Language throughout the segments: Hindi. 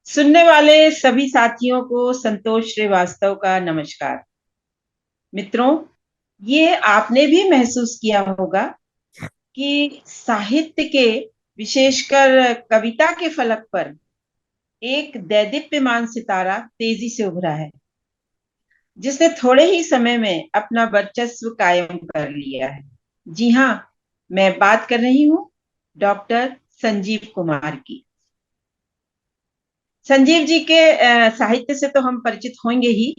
सुनने वाले सभी साथियों को संतोष श्रीवास्तव का नमस्कार। मित्रों, ये आपने भी महसूस किया होगा कि साहित्य के, विशेषकर कविता के फलक पर एक दैदीप्यमान सितारा तेजी से उभरा है, जिसने थोड़े ही समय में अपना वर्चस्व कायम कर लिया है। जी हाँ, मैं बात कर रही हूँ डॉक्टर संजीव कुमार की। संजीव जी के साहित्य से तो हम परिचित होंगे ही।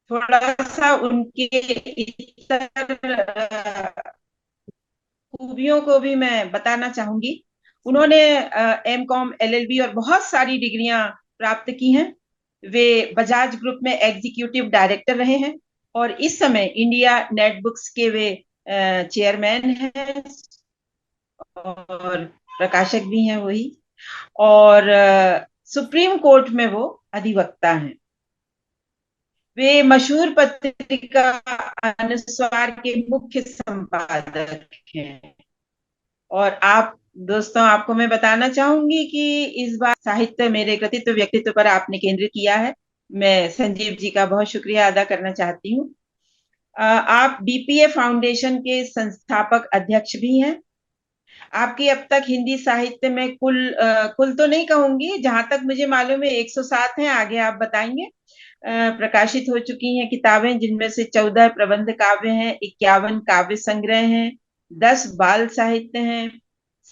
थोड़ा सा उनके इतर खूबियों को भी मैं बताना चाहूंगी। उन्होंने एम कॉम एलएलबी और बहुत सारी डिग्रियां प्राप्त की हैं। वे बजाज ग्रुप में एग्जीक्यूटिव डायरेक्टर रहे हैं और इस समय इंडिया नेटबुक्स के वे चेयरमैन हैं और प्रकाशक भी हैं वही। और सुप्रीम कोर्ट में वो अधिवक्ता हैं। वे मशहूर पत्रिका अनुस्वार के मुख्य संपादक हैं। और आप दोस्तों, आपको मैं बताना चाहूंगी कि इस बार साहित्य मेरे कृतित्व व्यक्तित्व पर आपने केंद्रित किया है। मैं संजीव जी का बहुत शुक्रिया अदा करना चाहती हूँ। आप बीपीए फाउंडेशन के संस्थापक अध्यक्ष भी हैं। आपकी अब तक हिंदी साहित्य में कुल तो नहीं कहूंगी, जहां तक मुझे मालूम है 107 हैं, आगे आप बताएंगे। प्रकाशित हो चुकी हैं किताबें, जिनमें से 14 प्रबंध काव्य हैं, 51 काव्य संग्रह हैं, 10 बाल साहित्य हैं,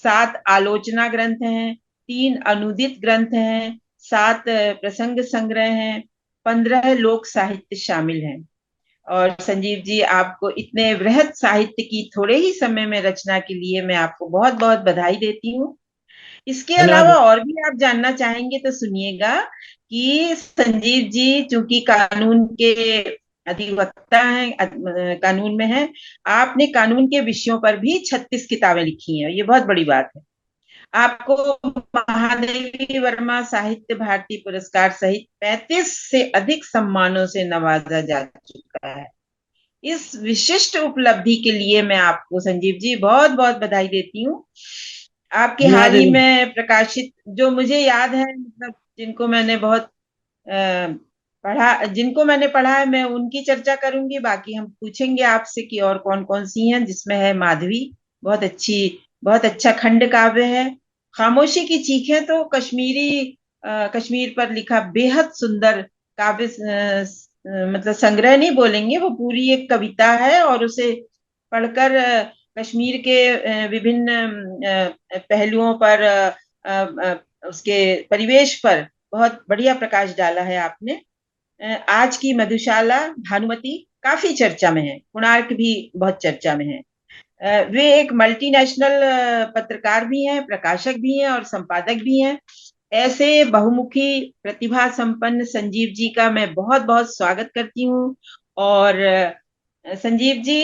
7 आलोचना ग्रंथ हैं, 3 अनुदित ग्रंथ हैं, 7 प्रसंग संग्रह हैं, 15 लोक साहित्य शामिल हैं। और संजीव जी, आपको इतने वृहद साहित्य की थोड़े ही समय में रचना के लिए मैं आपको बहुत बहुत बधाई देती हूँ। इसके अलावा धन्यवाद। और भी आप जानना चाहेंगे तो सुनिएगा कि संजीव जी चूंकि कानून के अधिवक्ता हैं, कानून में हैं। आपने कानून के विषयों पर भी 36 किताबें लिखी हैं, ये बहुत बड़ी बात है। आपको महादेवी वर्मा साहित्य भारती पुरस्कार सहित 35 से अधिक सम्मानों से नवाजा जा चुका है। इस विशिष्ट उपलब्धि के लिए मैं आपको संजीव जी बहुत बहुत बधाई देती हूँ। आपके हाल धन्यवाद ही दीदी। में प्रकाशित, जो मुझे याद है, मतलब जिनको मैंने बहुत जिनको मैंने पढ़ा है, मैं उनकी चर्चा करूंगी। बाकी हम पूछेंगे आपसे कि और कौन कौन सी हैं, जिसमें है माधवी, बहुत अच्छी, बहुत अच्छा खंड काव्य है। खामोशी की चीखें तो कश्मीर पर लिखा बेहद सुंदर काव्य, मतलब संग्रह नहीं बोलेंगे, वो पूरी एक कविता है। और उसे पढ़कर कश्मीर के विभिन्न पहलुओं पर, उसके परिवेश पर बहुत बढ़िया प्रकाश डाला है आपने। आज की मधुशाला, भानुमति काफी चर्चा में है, कोणार्क भी बहुत चर्चा में है। वे एक मल्टीनेशनल पत्रकार भी हैं, प्रकाशक भी हैं और संपादक भी हैं। ऐसे बहुमुखी प्रतिभा संपन्न संजीव जी का मैं बहुत बहुत स्वागत करती हूँ। और संजीव जी,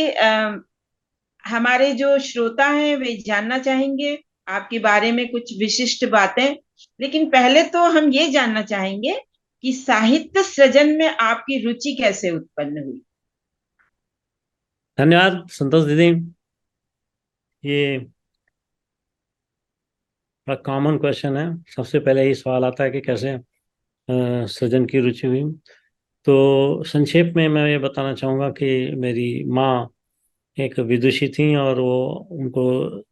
हमारे जो श्रोता हैं वे जानना चाहेंगे आपके बारे में कुछ विशिष्ट बातें। लेकिन पहले तो हम ये जानना चाहेंगे कि साहित्य सृजन में आपकी रुचि कैसे उत्पन्न हुई। धन्यवाद संतोष दीदी। ये बड़ा कॉमन क्वेश्चन है। सबसे पहले ये सवाल आता है कि कैसे सृजन की रुचि हुई। तो संक्षेप में मैं ये बताना चाहूँगा कि मेरी माँ एक विदुषी थी, और वो उनको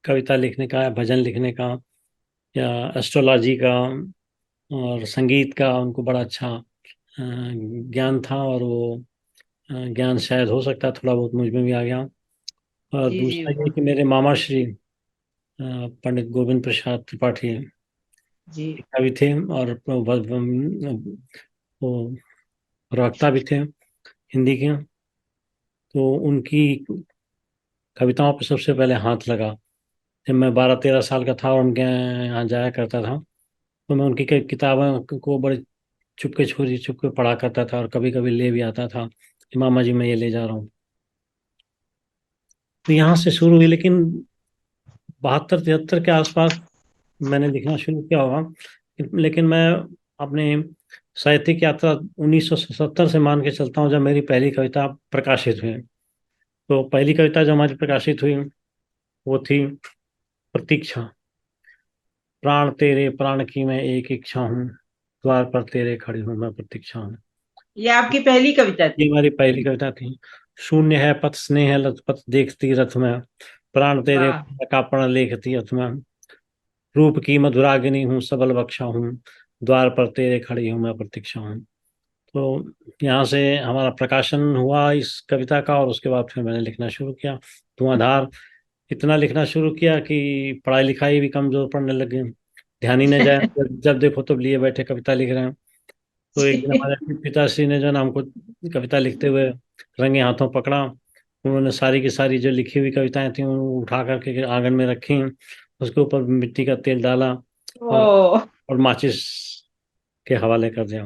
कविता लिखने का, भजन लिखने का, या एस्ट्रोलॉजी का और संगीत का उनको बड़ा अच्छा ज्ञान था। और वो ज्ञान शायद हो सकता है थोड़ा बहुत मुझ में भी आ गया। और जी जी। दूसरा ये कि मेरे मामा श्री पंडित गोविंद प्रसाद त्रिपाठी जी कवि थे, और वो प्रवक्ता भी थे हिंदी के। तो उनकी कविताओं पर सबसे पहले हाथ लगा जब मैं 12-13 साल का था और उनके यहाँ जाया करता था। तो मैं उनकी किताबों को बड़े चुपके पढ़ा करता था, और कभी कभी ले भी आता था कि मामा जी मैं ये ले जा रहा हूँ। तो यहाँ से शुरू हुई, लेकिन 72-73 के आसपास मैंने लिखना शुरू किया होगा। लेकिन मैं अपने साहित्यिक यात्रा 1970 से मान के चलता हूँ, जब मेरी पहली कविता प्रकाशित हुई। तो पहली कविता जो हमारी प्रकाशित हुई वो थी प्रतीक्षा। प्राण तेरे प्राण की मैं एक इच्छा हूँ, द्वार पर तेरे खड़ी हूँ मैं प्रतीक्षा हूँ। ये आपकी पहली कविता ये थी? हमारी पहली कविता थी। शून्य है पथ स्नेह लत पथ देखती रथ में, प्राण तेरे वाह। का प्रण लेखती रथ में, रूप की मधुरागिनी हूँ सबल बख्शा हूँ, द्वार पर तेरे खड़ी हूँ मैं प्रतीक्षा हूँ। तो यहाँ से हमारा प्रकाशन हुआ इस कविता का, और उसके बाद फिर मैंने लिखना शुरू किया धुआंधार। इतना लिखना शुरू किया कि पढ़ाई लिखाई भी कमजोर पड़ने लगे, ध्यान ही नहीं जाए, जब देखो तब लिए बैठे कविता लिख रहे हैं। तो एक दिन हमारे पिताश्री ने जो है ना हमको कविता लिखते हुए रंगे हाथों पकड़ा। उन्होंने सारी की सारी जो लिखी हुई कविताएं थी उनको उठा करके आंगन में रखी, उसके ऊपर मिट्टी का तेल डाला, और ओ। माचिस के हवाले कर दिया।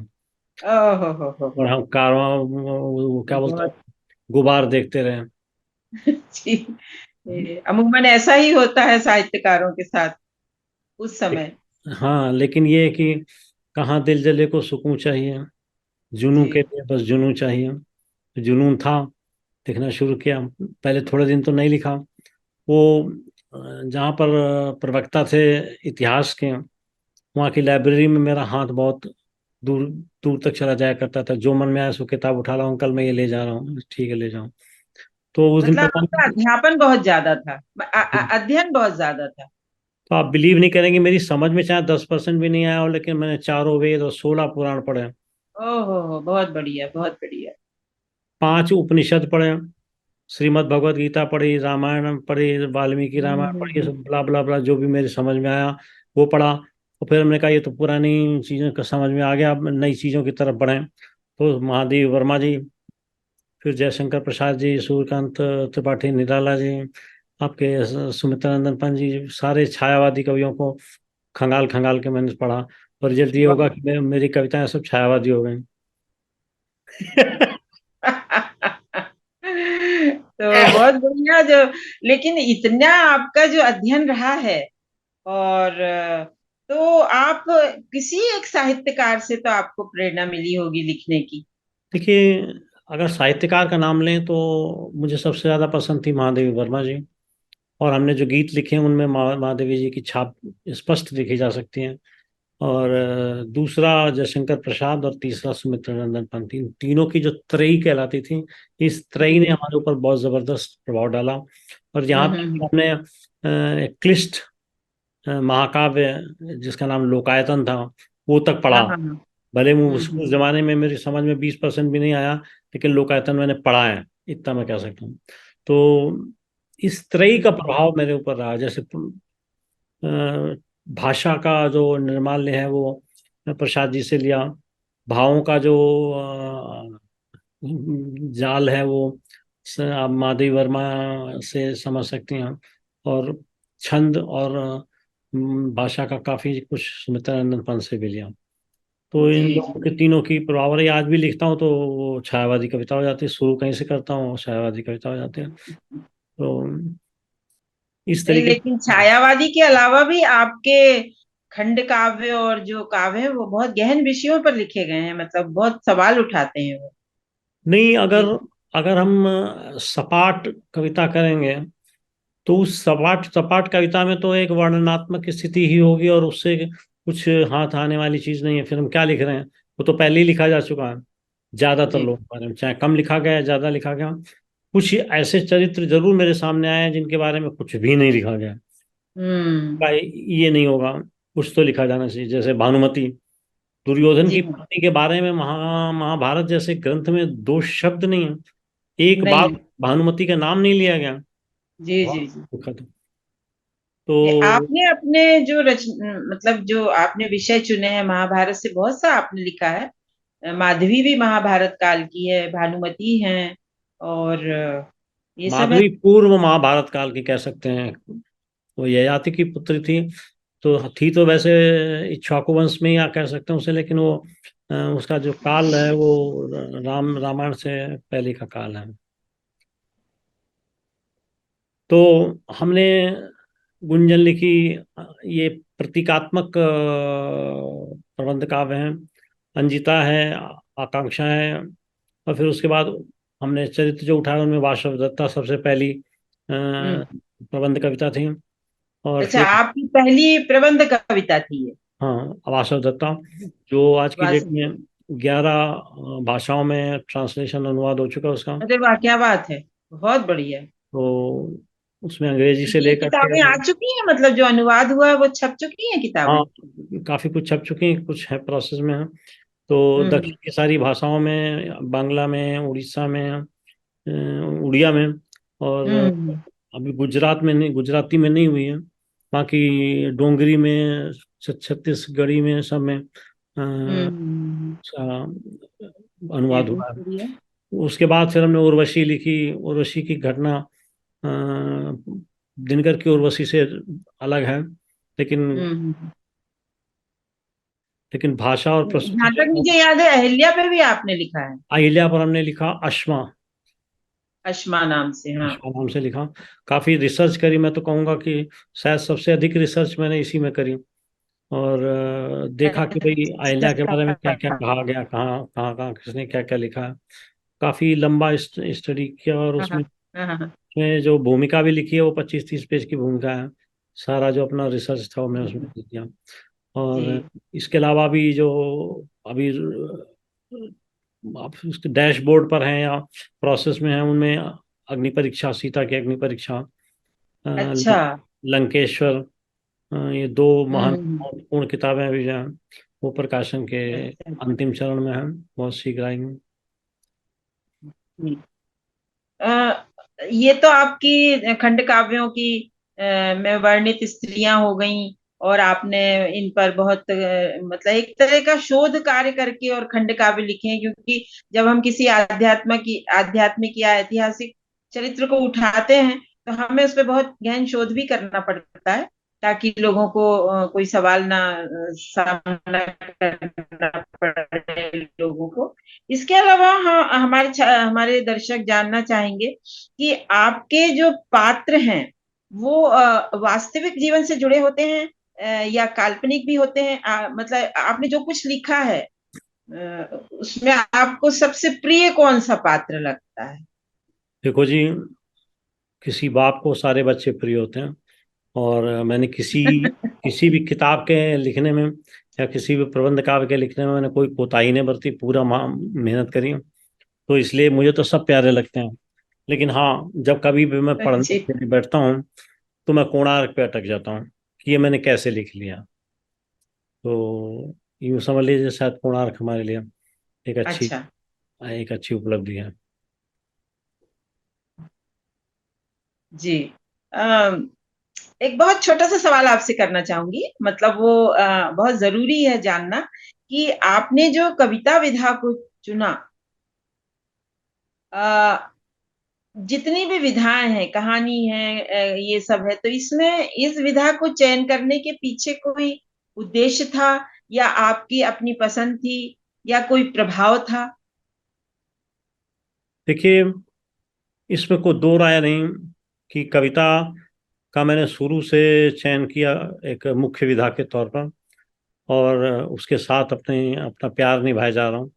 ओहो और हो। हम कारवां वो क्या बोलते हैं, बहुत गुबार देखते रहे। अच्छी। अमूमन ऐसा ही होता है साहित्यकारों के साथ उस समय। हाँ, लेकिन ये है कि कहाँ दिल जले को सुकून चाहिए, जुनून के जी। लिए बस जुनून चाहिए। तो जुनून था, लिखना शुरू किया। पहले थोड़े दिन तो नहीं लिखा। वो जहाँ पर प्रवक्ता थे इतिहास के, वहाँ की लाइब्रेरी में मेरा हाथ बहुत दूर दूर तक चला जाया करता था। जो मन में आया सो किताब उठा लाऊं, कल मैं ये ले जा रहा हूँ, ठीक है ले जाऊं। तो उस दिन मतलब पता आपका नहीं। अध्यापन बहुत ज्यादा था, अध्ययन बहुत ज्यादा था। तो आप बिलीव नहीं करेंगे, मेरी समझ में चाहे 10% भी नहीं आया हो, लेकिन मैंने चारों वेद और 16 पुराण पढ़े, ओहो हो, बहुत बढ़िया बहुत बढ़िया। 5 उपनिषद पढ़े, श्रीमद् भगवत गीता पढ़ी, रामायण पढ़ी, वाल्मीकि रामायण पढ़ी, ये हम्म। सब ब्ला ब्ला ब्ला जो भी मेरे समझ में आया वो पढ़ा। और फिर हमने कहा ये तो पुरानी चीज़ों का समझ में आ गया, अब नई चीज़ों की तरफ बढ़ें। तो महादेव वर्मा जी, फिर जयशंकर प्रसाद जी, सूर्यकांत त्रिपाठी निराला जी, आपके सुमित्रानंदन पंत जी, सारे छायावादी कवियों को खंगाल खंगाल के मैंने पढ़ा। और रिजल्ट ये होगा वाह। कि मेरी कविताएं सब छायावादी हो गई। तो बहुत बढ़िया। जो लेकिन इतना आपका जो अध्ययन रहा है, और तो आप किसी एक साहित्यकार से तो आपको प्रेरणा मिली होगी लिखने की। देखिए, अगर साहित्यकार का नाम लें तो मुझे सबसे ज़्यादा पसंद थी महादेवी वर्मा जी। और हमने जो गीत लिखे हैं उनमें महादेवी जी की छाप स्पष्ट देखी जा सकती है। और दूसरा जयशंकर प्रसाद, और तीसरा सुमित्रानंदन पंत, इन तीनों की जो त्रयी कहलाती थी, इस त्रयी ने जी। हमारे ऊपर बहुत जबरदस्त प्रभाव डाला। और यहाँ तक कि हम्म। हमने एक क्लिष्ट महाकाव्य जिसका नाम लोकायतन था वो तक पढ़ा। हाँ हाँ हाँ। भले मैं हम्म उस हम्म जमाने में मेरी समझ में 20% भी नहीं आया, लेकिन लोकायतन मैंने पढ़ा है, इतना मैं कह सकता हूँ। तो इस त्रयी का हम्म। प्रभाव मेरे ऊपर रहा। जैसे भाषा का जो निर्माल्य है वो प्रसाद जी से लिया, भावों का जो जाल है वो आप माधवी वर्मा से समझ सकती हैं। और छंद और भाषा का काफी कुछ सुमित्रानंद पंत से भी लिया। तो इन जी जी। लोगों के तीनों की प्रभाव रही। आज भी लिखता हूँ तो वो छायावादी कविता हो जाती है, शुरू कहीं से करता हूँ छायावादी कविता हो जाती है। तो इस नहीं, तरीके लेकिन से। छायावादी के अलावा भी आपके खंड काव्य और जो काव्य है वो बहुत गहन विषयों पर लिखे गए हैं, मतलब बहुत सवाल उठाते हैं वो। नहीं, अगर जी। अगर हम सपाट कविता करेंगे तो उस सपाट सपाट कविता में तो एक वर्णनात्मक स्थिति ही होगी, और उससे कुछ हाथ आने वाली चीज नहीं है। फिर हम क्या लिख रहे हैं, वो तो पहले ही लिखा जा चुका है ज्यादातर जी। लोगों के बारे में, चाहे कम लिखा गया है ज्यादा लिखा गया। कुछ ऐसे चरित्र जरूर मेरे सामने आए हैं जिनके बारे में कुछ भी नहीं लिखा गया। हम्म। ये नहीं होगा, कुछ तो लिखा जाना चाहिए। जैसे भानुमति, दुर्योधन जी की हाँ। पत्नी के बारे में महाभारत जैसे ग्रंथ में 2 शब्द नहीं है, एक बार नहीं। भानुमति का नाम नहीं लिया गया। जी बहुत जी जी। दुखद। तो आपने अपने जो मतलब जो आपने विषय चुने हैं महाभारत से बहुत सा आपने लिखा है। माधवी भी महाभारत काल की है, भानुमति हैं, और ये सब है। माधवी पूर्व महाभारत काल की कह सकते हैं। वो ययाति की पुत्री थी, तो वैसे इक्ष्वाकु वंश में ही या कह सकते हैं उसे, लेकिन वो उसका जो काल है वो रामायण से पहले का काल है। तो हमने गुंजन लिखी, ये प्रतीकात्मक प्रबंध काव्य हैं। अंजिता है, आकांक्षा है, और फिर उसके बाद हमने चरित्र जो उठाया उनमें वासव दत्ता सबसे पहली हम्म। प्रबंध कविता थी। और अच्छा, फिर आपकी पहली प्रबंध कविता थी ये? हाँ, वासव दत्ता, जो आज की डेट वाह! में 11 भाषाओं में ट्रांसलेशन अनुवाद हो चुका है उसका। अरे वाह, क्या बात है! बहुत बढ़िया। तो उसमें अंग्रेजी से ये लेकर के, किताबें आ चुकी हैं, मतलब जो अनुवाद हुआ है वो छप चुकी हैं किताबें? हाँ, काफी कुछ छप चुके हैं, कुछ है प्रोसेस में है। तो हम्म। दक्षिण की सारी भाषाओं में, बांग्ला में, उड़ीसा में, उड़िया में, और हम्म। अभी गुजरात में नहीं, गुजराती में नहीं हुई है, बाकी डोंगरी में, छत्तीसगढ़ी में, सब में हम्म। ये अनुवाद बहुत हुआ है। बढ़िया। उसके बाद फिर हमने उर्वशी लिखी। उर्वशी की घटना दिनकर की उर्वशी से अलग है, लेकिन हम्म। लेकिन भाषा और जहाँ प्रस्तुति तक मुझे याद है, अहिल्या पे भी आपने लिखा है। अहिल्या पर हमने लिखा अश्मा। अश्मा नाम से, हाँ। अश्मा नाम से लिखा। काफी रिसर्च करी, मैं तो कहूँगा कि शायद सबसे अधिक रिसर्च मैंने इसी में करी। और देखा कि भाई अहिल्या के बारे में क्या क्या अच्छा। कहा गया, कहाँ कहाँ कहाँ किसने क्या क्या लिखा है। काफी लंबा स्टडी किया, और हाँ, हाँ, उसमें हाँ, हाँ, हाँ। उसमें जो भूमिका भी लिखी है वो 25-30 पेज की भूमिका है। सारा जो अपना रिसर्च था वो मैं उसमें लिख दिया। और जी। इसके अलावा भी जो अभी आप उसके डैशबोर्ड पर हैं या प्रोसेस में हैं, उनमें अग्नि परीक्षा, सीता की अग्नि परीक्षा, अच्छा। लंकेश्वर, ये दो महान हम्म। महत्वपूर्ण किताबें अभी जो हैं वो प्रकाशन के अच्छा। अंतिम चरण में हैं, बहुत शीघ्र आएंगी। जी। अ, ये तो आपकी खंड काव्यों की में वर्णित स्त्रियां हो गईं, और आपने इन पर बहुत मतलब एक तरह का शोध कार्य करके और खंड काव्य लिखे हैं, क्योंकि जब हम किसी आध्यात्मिक या ऐतिहासिक चरित्र को उठाते हैं तो हमें उस पर बहुत गहन शोध भी करना पड़ता है, ताकि लोगों को कोई सवाल ना सामना करना पड़े लोगों को। इसके अलावा हाँ, हमारे दर्शक जानना चाहेंगे कि आपके जो पात्र हैं वो वास्तविक जीवन से जुड़े होते हैं, या काल्पनिक भी होते हैं? मतलब आपने जो कुछ लिखा है उसमें आपको सबसे प्रिय कौन सा पात्र लगता है? देखो जी, किसी बाप को सारे बच्चे प्रिय होते हैं। और मैंने किसी किसी भी किताब के लिखने में या किसी भी प्रबंध काव्य के लिखने में मैंने कोई कोताही नहीं बरती, पूरा मेहनत करी। तो इसलिए मुझे तो सब प्यारे लगते हैं। लेकिन हाँ, जब कभी भी मैं पढ़ने जी। के लिए बैठता हूँ तो मैं कोणार्क पे अटक जाता हूँ कि ये मैंने कैसे लिख लिया। तो यूँ समझ लीजिए, शायद कोणार्क हमारे लिए एक अच्छी अच्छा। एक अच्छी उपलब्धि है। जी। अम, एक बहुत छोटा सा सवाल आपसे करना चाहूंगी, मतलब वो बहुत जरूरी है जानना कि आपने जो कविता विधा को चुना, जितनी भी विधाएं हैं, कहानी है, ये सब है, तो इसमें इस विधा को चयन करने के पीछे कोई उद्देश्य था, या आपकी अपनी पसंद थी, या कोई प्रभाव था? देखिए, इसमें कोई दो राय नहीं कि कविता का मैंने शुरू से चयन किया एक मुख्य विधा के तौर पर, और उसके साथ अपने अपना प्यार निभाए जा रहा हूँ।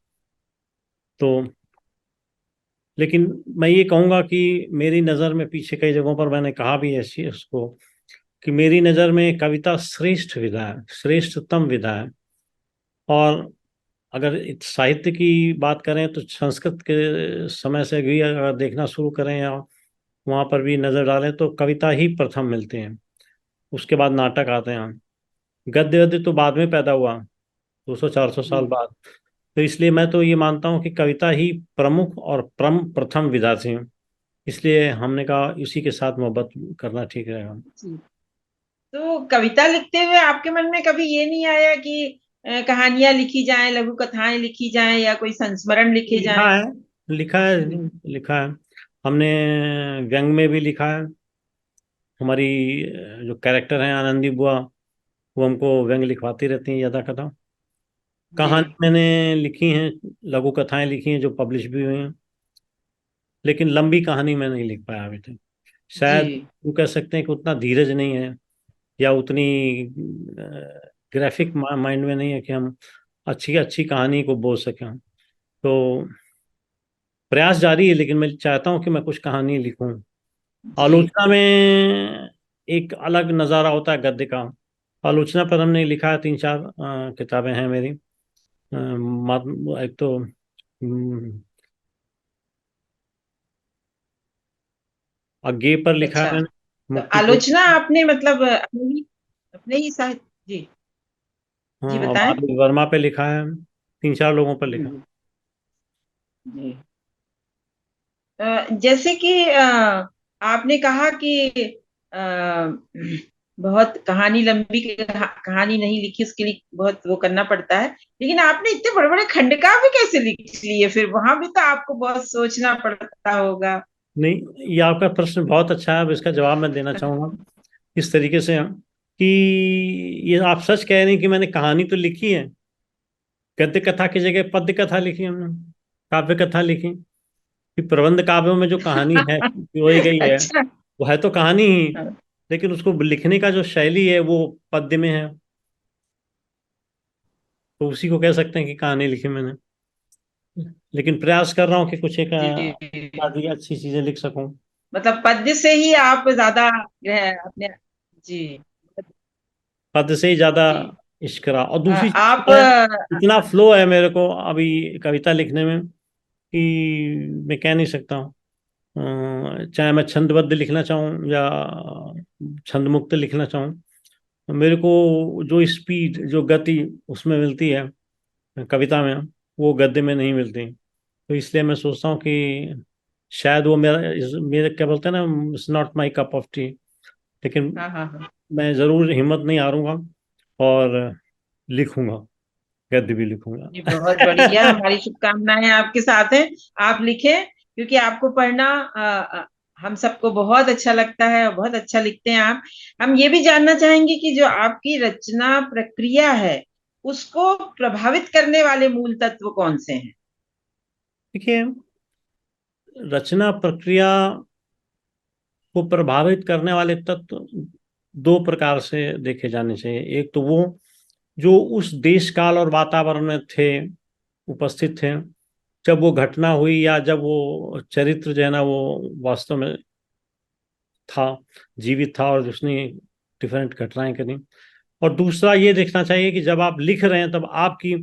तो लेकिन मैं ये कहूँगा कि मेरी नज़र में, पीछे कई जगहों पर मैंने कहा भी है उसको, कि मेरी नज़र में कविता श्रेष्ठ विधा है, श्रेष्ठतम विधा है। और अगर साहित्य की बात करें तो संस्कृत के समय से भी अगर देखना शुरू करें या वहाँ पर भी नज़र डालें तो कविता ही प्रथम मिलते हैं। उसके बाद नाटक आते हैं। गद्य गद्य तो बाद में पैदा हुआ, 200-400 साल जी। बाद। तो इसलिए मैं तो ये मानता हूँ कि कविता ही प्रमुख और प्रथम विधा थी। इसलिए हमने कहा इसी के साथ मोहब्बत करना ठीक रहेगा। जी। तो कविता लिखते हुए आपके मन में कभी ये नहीं आया कि कहानियां लिखी जाएं, लघु कथाएं लिखी जाएं, या कोई संस्मरण लिखे लिखा जाएं? है, लिखा है, लिखा है। हमने व्यंग में भी लिखा है। हमारी जो कैरेक्टर हैं आनंदी बुआ, वो हमको व्यंग लिखवाती रहती हैं यदा कदा। जी। कहानी मैंने लिखी हैं, लघु कथाएं लिखी हैं जो पब्लिश भी हुई हैं। लेकिन लंबी कहानी मैं नहीं लिख पाया अभी तक। जी। शायद वो कह सकते हैं कि उतना धीरज नहीं है, या उतनी ग्राफिक माइंड में नहीं है कि हम अच्छी अच्छी कहानी को बोल सकें। तो प्रयास जारी है, लेकिन मैं चाहता हूँ कि मैं कुछ कहानी लिखूं। जी। आलोचना में एक अलग नज़ारा होता है गद्य का। आलोचना पर हमने लिखा है, 3-4 किताबें हैं मेरी। एक तो अज्ञे पर लिखा है अच्छा, मैंने, तो मुक्ति को। आलोचना आपने मतलब अपने ही साहित्य। जी। जी हाँ, और बताएं। महावीर वर्मा पे लिखा है, 3-4 लोगों पर लिखा। हम्म, जी। जैसे कि आपने कहा कि अ, बहुत कहानी लंबी कहानी नहीं लिखी, उसके लिए बहुत वो करना पड़ता है, लेकिन आपने इतने बड़े बड़े खंडकाव्य कैसे लिख लिए? फिर वहां भी तो आपको बहुत सोचना पड़ता होगा। नहीं, ये आपका प्रश्न बहुत अच्छा है, अब इसका जवाब मैं देना चाहूंगा इस तरीके से कि ये आप सच कह रहे हैं कि मैंने कहानी तो लिखी है, गद्य कथा की जगह पद्य कथा लिखी हमने, काव्य कथा लिखी। कि प्रबंध काव्यों में जो कहानी है पिरोई गई है, अच्छा। वो है तो कहानी ही, लेकिन उसको लिखने का जो शैली है वो पद्य में है, तो उसी को कह सकते हैं कि कहानी लिखी मैंने। लेकिन प्रयास कर रहा हूँ कि कुछ एक जी, आदि अच्छी चीजें लिख सकूं। मतलब पद्य से ही आप ज्यादा अपने। जी। पद से ही ज्यादा जी। इश्क रहा। और दूसरी चीज आप क्या है, इतना फ्लो है मेरे को अभी कविता लिखने में कि मैं कह नहीं सकता हूँ। चाहे मैं छंदबद्ध लिखना चाहूँ या छंद मुक्त लिखना चाहूँ, मेरे को जो स्पीड, जो गति उसमें मिलती है कविता में, वो गद्य में नहीं मिलती। तो इसलिए मैं सोचता हूँ कि शायद वो मेरे क्या बोलते हैं ना, it's not my cup of T. लेकिन हाँ हाँ हाँ। मैं ज़रूर हिम्मत नहीं हारूंगा और लिखूंगा, गद्य भी लिखूंगा। जी, बहुत बढ़िया, हमारी शुभकामनाएं आपके साथ हैं। आप लिखें, क्योंकि आपको पढ़ना हम सबको बहुत अच्छा लगता है और बहुत अच्छा लिखते हैं आप। हम ये भी जानना चाहेंगे कि जो आपकी रचना प्रक्रिया है, उसको प्रभावित करने वाले मूल तत्व कौन से हैं? देखिए, रचना प्रक्रिया को प्रभावित करने वाले तत्व दो प्रकार से देखे जाने चाहिए। एक तो वो जो उस देश काल और वातावरण में थे, उपस्थित थे, जब वो घटना हुई या जब वो चरित्र जो है ना वो वास्तव में था, जीवित था और उसने डिफरेंट घटनाएं करी। और दूसरा ये देखना चाहिए कि जब आप लिख रहे हैं तब आपकी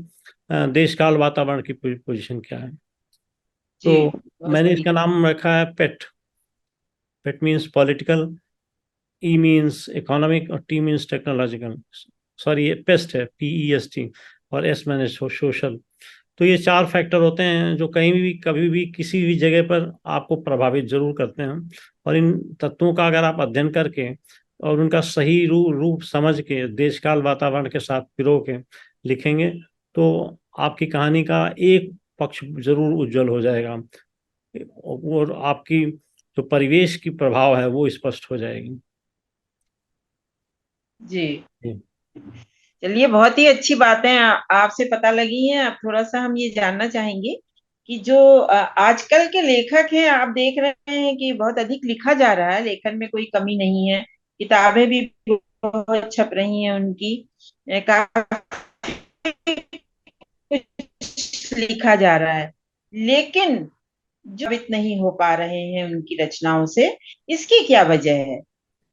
देश काल वातावरण की पोजीशन क्या है। जी, तो बहुत मैंने सही। इसका नाम रखा है PET. PET means political, E means economic और टी मीन्स टेक्नोलॉजिकल। सॉरी, ये पेस्ट है, PEST। और एस मैंने सोशल। तो ये 4 फैक्टर होते हैं जो कहीं भी कभी भी किसी भी जगह पर आपको प्रभावित जरूर करते हैं। और इन तत्वों का अगर आप अध्ययन करके और उनका सही रूप समझ के देश काल वातावरण के साथ पिरो के लिखेंगे, तो आपकी कहानी का एक पक्ष जरूर उज्जवल हो जाएगा और आपकी जो परिवेश की प्रभाव है वो स्पष्ट हो जाएगी। जी, जी। चलिए, बहुत ही अच्छी बातें आपसे पता लगी हैं। अब थोड़ा सा हम ये जानना चाहेंगे कि जो आजकल के लेखक हैं, आप देख रहे हैं कि बहुत अधिक लिखा जा रहा है, लेखन में कोई कमी नहीं है, किताबें भी बहुत छप रही हैं उनकी, काफी कुछ लिखा जा रहा है, लेकिन जो वित नहीं हो पा रहे हैं उनकी रचनाओं से, इसकी क्या वजह है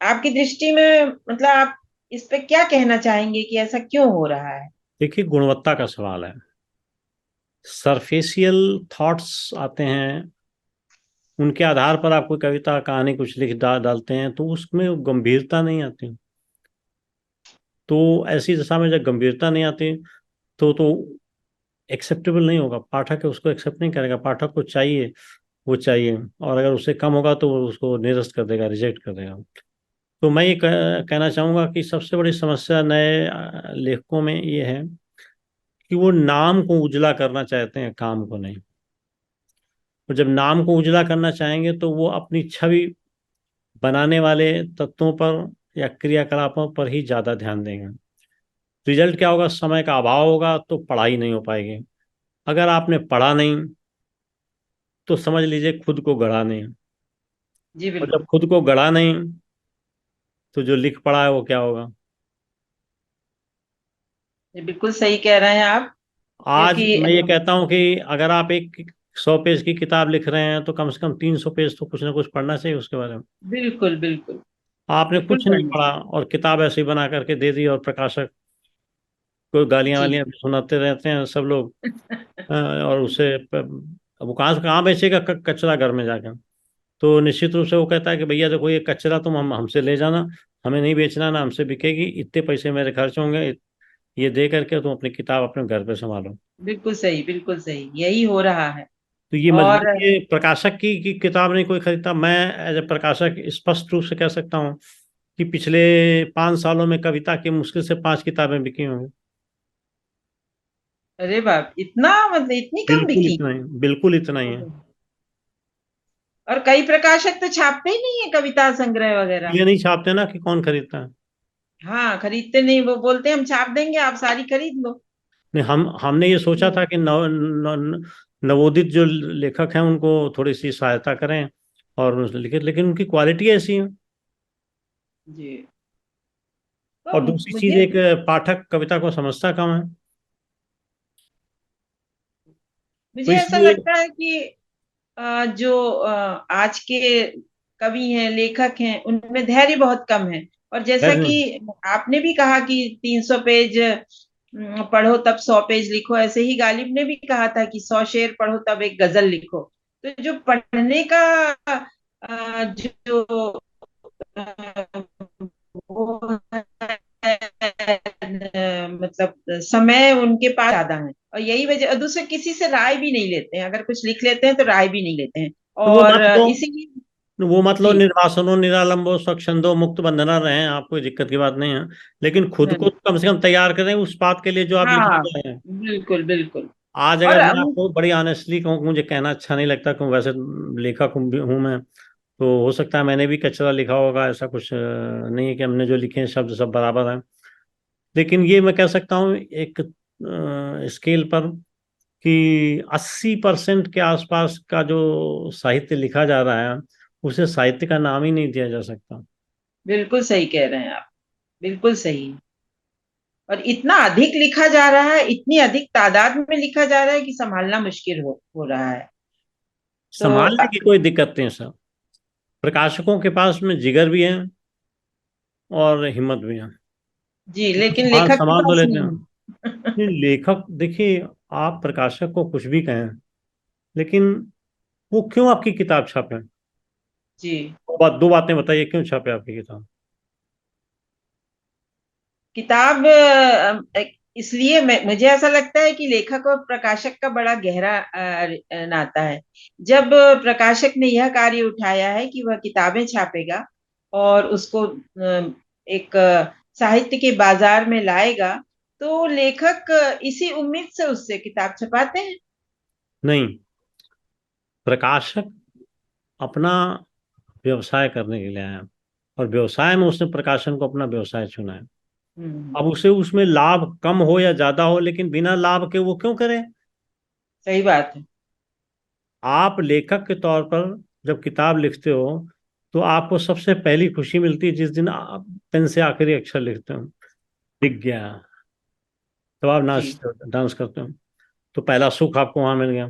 आपकी दृष्टि में? मतलब आप इस पे क्या कहना चाहेंगे कि ऐसा क्यों हो रहा है? देखिए, गुणवत्ता का सवाल है। सरफेशियल थॉट्स आते हैं, उनके आधार पर आप कोई कविता कहानी कुछ लिख डालते हैं तो उसमें गंभीरता नहीं आती। तो ऐसी दशा में जब गंभीरता नहीं आती तो एक्सेप्टेबल नहीं होगा, पाठक उसको एक्सेप्ट नहीं करेगा। पाठक को चाहिए, वो चाहिए, और अगर उससे कम होगा तो वो उसको निरस्त कर देगा, रिजेक्ट कर देगा। तो मैं ये कहना चाहूंगा कि सबसे बड़ी समस्या नए लेखकों में ये है कि वो नाम को उजला करना चाहते हैं, काम को नहीं। और जब नाम को उजला करना चाहेंगे तो वो अपनी छवि बनाने वाले तत्वों पर या क्रियाकलापों पर ही ज्यादा ध्यान देंगे। रिजल्ट क्या होगा? समय का अभाव होगा तो पढ़ाई नहीं हो पाएगी। अगर आपने पढ़ा नहीं तो समझ लीजिए खुद को गढ़ा नहीं। जी और जब बिल्कुल। खुद को गढ़ा नहीं तो जो लिख पढ़ा है वो क्या होगा? जी, बिल्कुल सही कह रहे हैं आप। आज क्योंकि मैं ये कहता हूँ कि अगर आप एक 100 पेज की किताब लिख रहे हैं तो कम से कम 300 पेज तो कुछ ना कुछ पढ़ना चाहिए उसके बारे में। बिल्कुल बिल्कुल। आपने बिल्कुल कुछ नहीं सही। पढ़ा और किताब ऐसे ही बना करके दे दी, और प्रकाशक को गालियां जी। वालियां भी सुनाते रहते हैं सब लोग। और उसे अब वो कहाँ बेचेगा कचरा घर में जाकर। तो निश्चित रूप से वो कहता है कि भैया देखो, ये कचरा तुम हमसे ले जाना, हमें नहीं बेचना, ना हमसे बिकेगी, इतने पैसे मेरे खर्च होंगे, ये दे करके तुम अपनी किताब अपने घर पे संभालो। बिल्कुल सही, बिल्कुल सही, यही हो रहा है। तो ये और मजबूरी है प्रकाशक की किताब नहीं कोई खरीदता। मैं एज ए प्रकाशक स्पष्ट रूप से कह सकता हूँ कि पिछले 5 सालों में कविता की मुश्किल से 5 किताबें बिकी होंगी। अरे बाप, इतना मतलब इतनी कम बिल्कुल बिकी? इतना ही, बिल्कुल इतना ही है। और कई प्रकाशक तो छापते ही नहीं है कविता संग्रह वगैरह। ये नहीं छापते ना कि कौन खरीदता है। हाँ, खरीदते नहीं, वो बोलते हैं हम छाप देंगे, आप सारी खरीद लो। नहीं, हमने ये सोचा था कि नवोदित जो लेखक हैं उनको थोड़ी सी सहायता करें और लिखे, लेकिन उनकी क्वालिटी ऐसी है। जी। तो और दूसरी चीज, मुझे एक पाठक कविता को समझता कम है। तो मुझे ऐसा इसलिए लगता है कि जो आज के कवि हैं, लेखक हैं, उनमें धैर्य बहुत कम है। और जैसा खैर, कि आपने भी कहा कि 300 पेज पढ़ो तब 100 पेज लिखो, ऐसे ही गालिब ने भी कहा था कि 100 शेर पढ़ो तब एक गजल लिखो। तो जो पढ़ने का जो वो मतलब समय उनके पास ज्यादा है, और यही वजह, और दूसरे किसी से राय भी नहीं लेते हैं, अगर कुछ लिख लेते हैं तो राय भी नहीं लेते हैं। तो और इसीलिए। वो मत लो, जी। निर्वासनो निरालंबो स्वच्छंदो मुक्त बंधना रहे, आप कोई दिक्कत की बात नहीं है। लेकिन खुद को हाँ, कम से कम तैयार करें उस बात के लिए जो आप लिखने हाँ, जा रहे हैं। बिल्कुल बिल्कुल। आज और अगर मैं आपको बड़ी ऑनेस्टली कहूँ, मुझे कहना अच्छा नहीं लगता, क्यों वैसे लेखक हूँ मैं, तो हो सकता है मैंने भी कचरा लिखा होगा, ऐसा कुछ नहीं है कि हमने जो लिखे हैं शब्द सब बराबर हैं। लेकिन ये मैं कह सकता हूँ एक स्केल पर कि 80% के आसपास का जो साहित्य लिखा जा रहा है उसे साहित्य का नाम ही नहीं दिया जा सकता। बिल्कुल सही कह रहे हैं आप, बिल्कुल सही। और इतना अधिक लिखा जा रहा है, इतनी अधिक तादाद में लिखा जा रहा है कि संभालना मुश्किल हो रहा है। तो संभालने की कोई दिक्कत नहीं सर, प्रकाशकों के पास में जिगर भी है और हिम्मत भी है। जी, वो लेकिन संभाल लेखक के संभाल तो पास लेते नहीं हैं। है। नहीं, लेखक देखिए, आप प्रकाशक को कुछ भी कहें, लेकिन वो क्यों आपकी किताब छापे? जी। दो बातें बताइए, क्यों छापे आपकी किताब? किताब इसलिए मुझे ऐसा लगता है कि लेखक और प्रकाशक का बड़ा गहरा नाता है। जब प्रकाशक ने यह कार्य उठाया है कि वह किताबें छापेगा और उसको एक साहित्य के बाजार में लाएगा, तो लेखक इसी उम्मीद से उससे किताब छपाते हैं। नहीं, प्रकाशक अपना व्यवसाय करने के लिए आया, और व्यवसाय में उसने प्रकाशन को अपना व्यवसाय चुना है। हम्म। अब उसे उसमें लाभ कम हो या ज्यादा हो, लेकिन बिना लाभ के वो क्यों करे? सही बात है। आप लेखक के तौर पर जब किताब लिखते हो, तो आपको सबसे पहली खुशी मिलती है जिस दिन आप पेन से आखिरी अक्षर लिखते हो, लिख गया, तब आप जी। नाचते हो, डांस करते हो। तो पहला सुख आपको वहां मिल गया।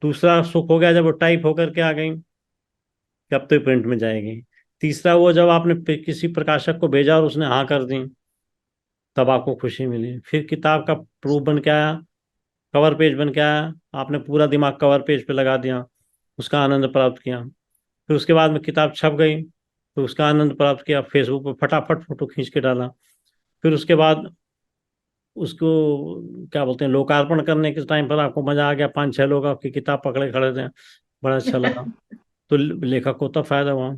दूसरा सुख हो गया जब वो टाइप होकर के आ गई, कि अब तो प्रिंट में जाएगी। तीसरा वो जब आपने किसी प्रकाशक को भेजा और उसने हाँ कर दी, तब आपको खुशी मिली। फिर किताब का प्रूफ बन के आया, कवर पेज बन के आया, आपने पूरा दिमाग कवर पेज पे लगा दिया, उसका आनंद प्राप्त किया। फिर उसके बाद में किताब छप गई, तो उसका आनंद प्राप्त किया, फेसबुक पर फटाफट फोटो खींच के डाला। फिर उसके बाद उसको क्या बोलते हैं, लोकार्पण करने के टाइम पर आपको मजा आ गया, 5-6 लोग आपकी किताब पकड़े खड़े थे, बड़ा अच्छा लगा। तो लेखक को तब फायदा हुआ।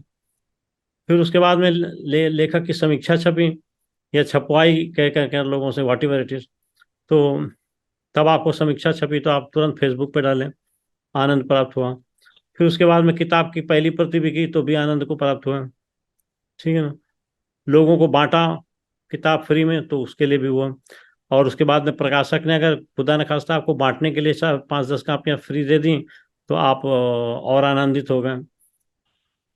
फिर उसके बाद में लेखक की समीक्षा छपी या छपवाई, कह लोगों से, व्हाट एवर इट इज। तो तब आपको समीक्षा छपी, तो आप तुरंत फेसबुक पे डालें, आनंद प्राप्त हुआ। फिर उसके बाद में किताब की पहली प्रति बिकी, तो भी आनंद को प्राप्त हुआ। ठीक है ना? लोगों को बांटा किताब फ्री में, तो उसके लिए भी हुआ। और उसके बाद में प्रकाशक ने अगर खुदा न खास्ता आपको बांटने के लिए 5-10 कापियां फ्री दे दी, तो आप और आनंदित हो गए।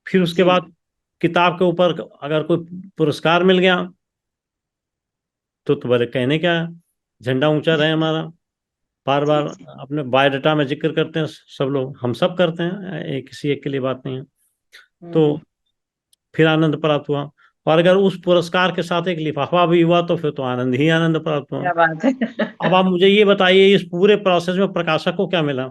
फिर उसके जी, बाद किताब के ऊपर अगर कोई पुरस्कार मिल गया, तो बोले कहने क्या, झंडा ऊंचा रहे हमारा। बार जी, बार जी। अपने बायोडाटा में जिक्र करते हैं सब लोग, हम सब करते हैं, किसी एक के लिए बात नहीं है। तो हम्म। फिर आनंद प्राप्त हुआ। और अगर उस पुरस्कार के साथ एक लिफाफा भी हुआ तो फिर तो आनंद ही आनंद प्राप्त हुआ। क्या बात है। अब आप मुझे ये बताइए, इस पूरे प्रोसेस में प्रकाशक को क्या मिला?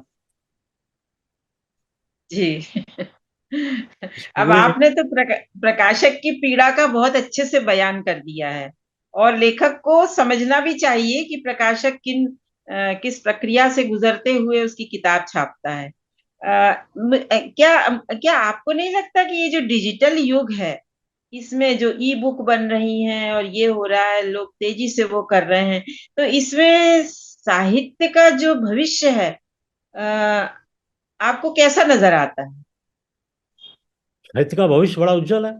जी। इस अब पूरे आपने तो प्रकाशक की पीड़ा का बहुत अच्छे से बयान कर दिया है, और लेखक को समझना भी चाहिए कि प्रकाशक किस प्रक्रिया से गुजरते हुए उसकी किताब छापता है। क्या क्या आपको नहीं लगता कि ये जो डिजिटल युग है, इसमें जो ई बुक बन रही हैं और ये हो रहा है, लोग तेजी से वो कर रहे हैं, तो इसमें साहित्य का जो भविष्य है, अ, आपको कैसा नजर आता है? साहित्य का भविष्य बड़ा उज्जवल है।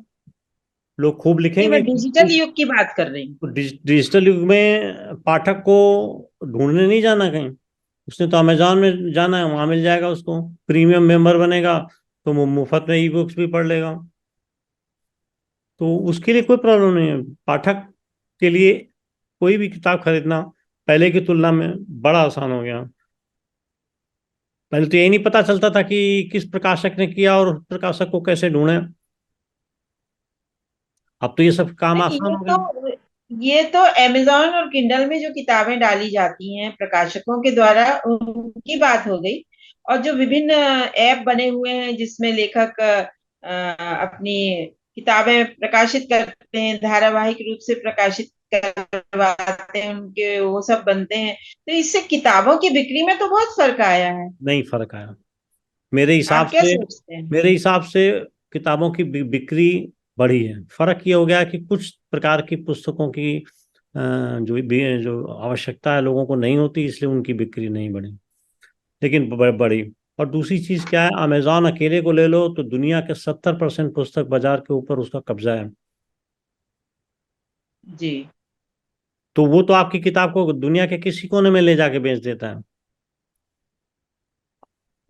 लोग खूब नहीं, लिखेंगे। मैं डिजिटल युग की बात कर रही हूँ। डिजिटल युग में पाठक को ढूंढने नहीं जाना कहीं। उसने तो अमेजोन में जाना है, वहां मिल जाएगा उसको। प्रीमियम मेंबर बनेगा तो वो मुफ्त में ई बुक्स भी पढ़ लेगा। तो उसके लिए कोई प्रॉब्लम नहीं है। पाठक के लिए कोई भी किताब खरीदना पहले की तुलना में बड़ा आसान हो गया। पहले तो यही नहीं पता चलता था कि किस प्रकाशक ने किया और उस प्रकाशक को कैसे ढूंढे। अब तो ये सब काम नहीं, आसान ये हो गए। तो ये तो अमेजोन और किंडल में जो किताबें डाली जाती हैं प्रकाशकों के द्वारा, उनकी बात हो गई। और जो विभिन्न ऐप बने हुए हैं जिसमें लेखक अपनी किताबें प्रकाशित करते हैं, धारावाहिक रूप से प्रकाशित करवाते हैं उनके, वो सब बनते हैं, तो इससे किताबों की बिक्री में तो बहुत फर्क आया है। नहीं, फर्क आया मेरे हिसाब आप क्या से। सोचते हैं? मेरे हिसाब से किताबों की बिक्री बढ़ी है। फर्क ये हो गया कि कुछ प्रकार की पुस्तकों की जो आवश्यकता है लोगों को नहीं होती, इसलिए उनकी बिक्री नहीं बढ़ी। लेकिन बढ़ी। और दूसरी चीज क्या है, अमेजोन अकेले को ले लो तो दुनिया के 70% पुस्तक बाजार के ऊपर उसका कब्जा है। जी। तो वो तो आपकी किताब को दुनिया के किसी कोने में ले जाके बेच देता है।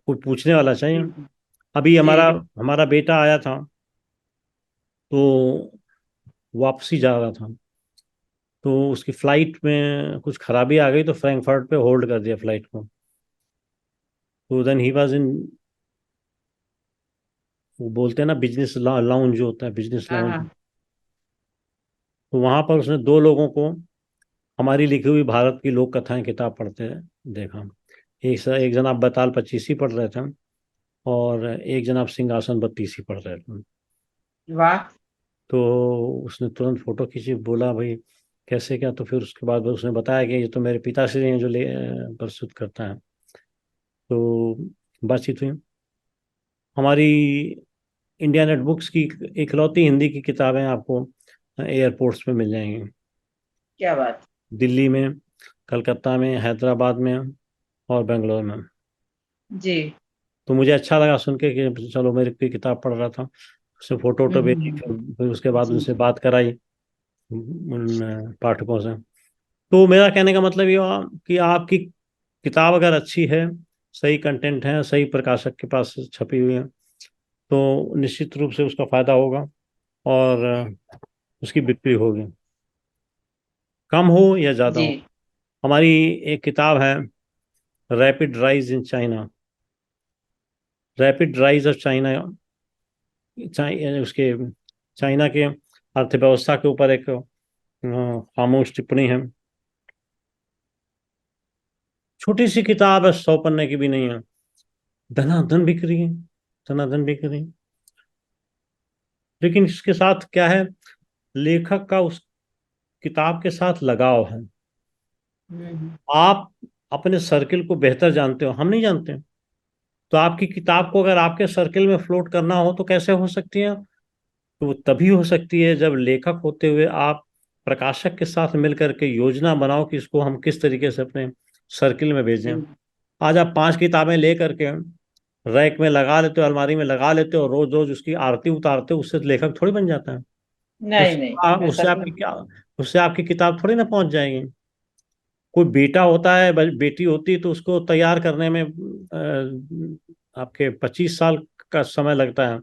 कोई पूछने वाला चाहिए। जी। अभी जी। हमारा हमारा बेटा आया था, तो वापसी जा रहा था। तो उसकी फ्लाइट में कुछ खराबी आ गई, तो फ्रैंकफर्ट पे होल्ड कर दिया फ्लाइट को। तो देन ही वाज इन, वो बोलते हैं ना बिजनेस लाउंज जो होता है, बिजनेस हाँ, लाउंज। हाँ। तो वहां पर उसने दो लोगों को हमारी लिखी हुई भारत की लोक कथाएं किताब पढ़ते देखा। एक जनाब बताल पच्चीसी पढ़ रहे थे, और एक जनाब सिंहासन बत्तीसी पढ़ रहे थे। वाह। तो उसने तुरंत फोटो खींची, बोला भाई कैसे क्या। तो फिर उसके बाद उसने बताया कि ये तो मेरे पिताश्री हैं जो प्रस्तुत करता है। तो बातचीत हुई। हमारी इंडिया नेट बुक्स की इकलौती हिंदी की किताबें आपको एयरपोर्ट्स पे मिल जाएंगी। क्या बात। दिल्ली में, कलकत्ता में, हैदराबाद में और बेंगलोर में। जी। तो मुझे अच्छा लगा सुन के कि चलो, मेरी कोई किताब पढ़ रहा था, उससे फोटो वोटो भेजी। फिर उसके बाद जी। उनसे बात कराई, उन पाठकों से। तो मेरा कहने का मतलब ये हुआ कि आपकी किताब अगर अच्छी है, सही कंटेंट है, सही प्रकाशक के पास छपी हुई है, तो निश्चित रूप से उसका फायदा होगा, और उसकी बिक्री होगी, कम हो या ज़्यादा जी। हो। हमारी एक किताब है, rapid rise in China. Rapid rise of China, उसके चाइना के अर्थव्यवस्था के ऊपर एक खामोश टिप्पणी है। छोटी सी किताब है, 100 पन्ने की भी नहीं है। धनाधन बिक रही है, धनाधन बिक रही है। लेकिन इसके साथ क्या है, लेखक का उस किताब के साथ लगाव है। हम्म। आप अपने सर्किल को बेहतर जानते हो, हम नहीं जानते। तो आपकी किताब को अगर आपके सर्किल में फ्लोट करना हो तो कैसे हो सकती है? तो वो तभी हो सकती है जब लेखक होते हुए आप प्रकाशक के साथ मिलकर के योजना बनाओ कि इसको हम किस तरीके से अपने सर्किल में भेजें। जी। आज आप 5 किताबें ले करके रैक में लगा लेते हो, अलमारी में लगा लेते हो, रोज रोज उसकी आरती उतारते हो, उससे लेखक थोड़ी बन जाता है। नहीं, नहीं, उससे ऐसा उससे तो आपकी नहीं। क्या, उससे आपकी किताब थोड़ी ना पहुंच जाएगी। कोई बेटा होता है, बेटी होती है, तो उसको तैयार करने में आपके 25 साल का समय लगता है,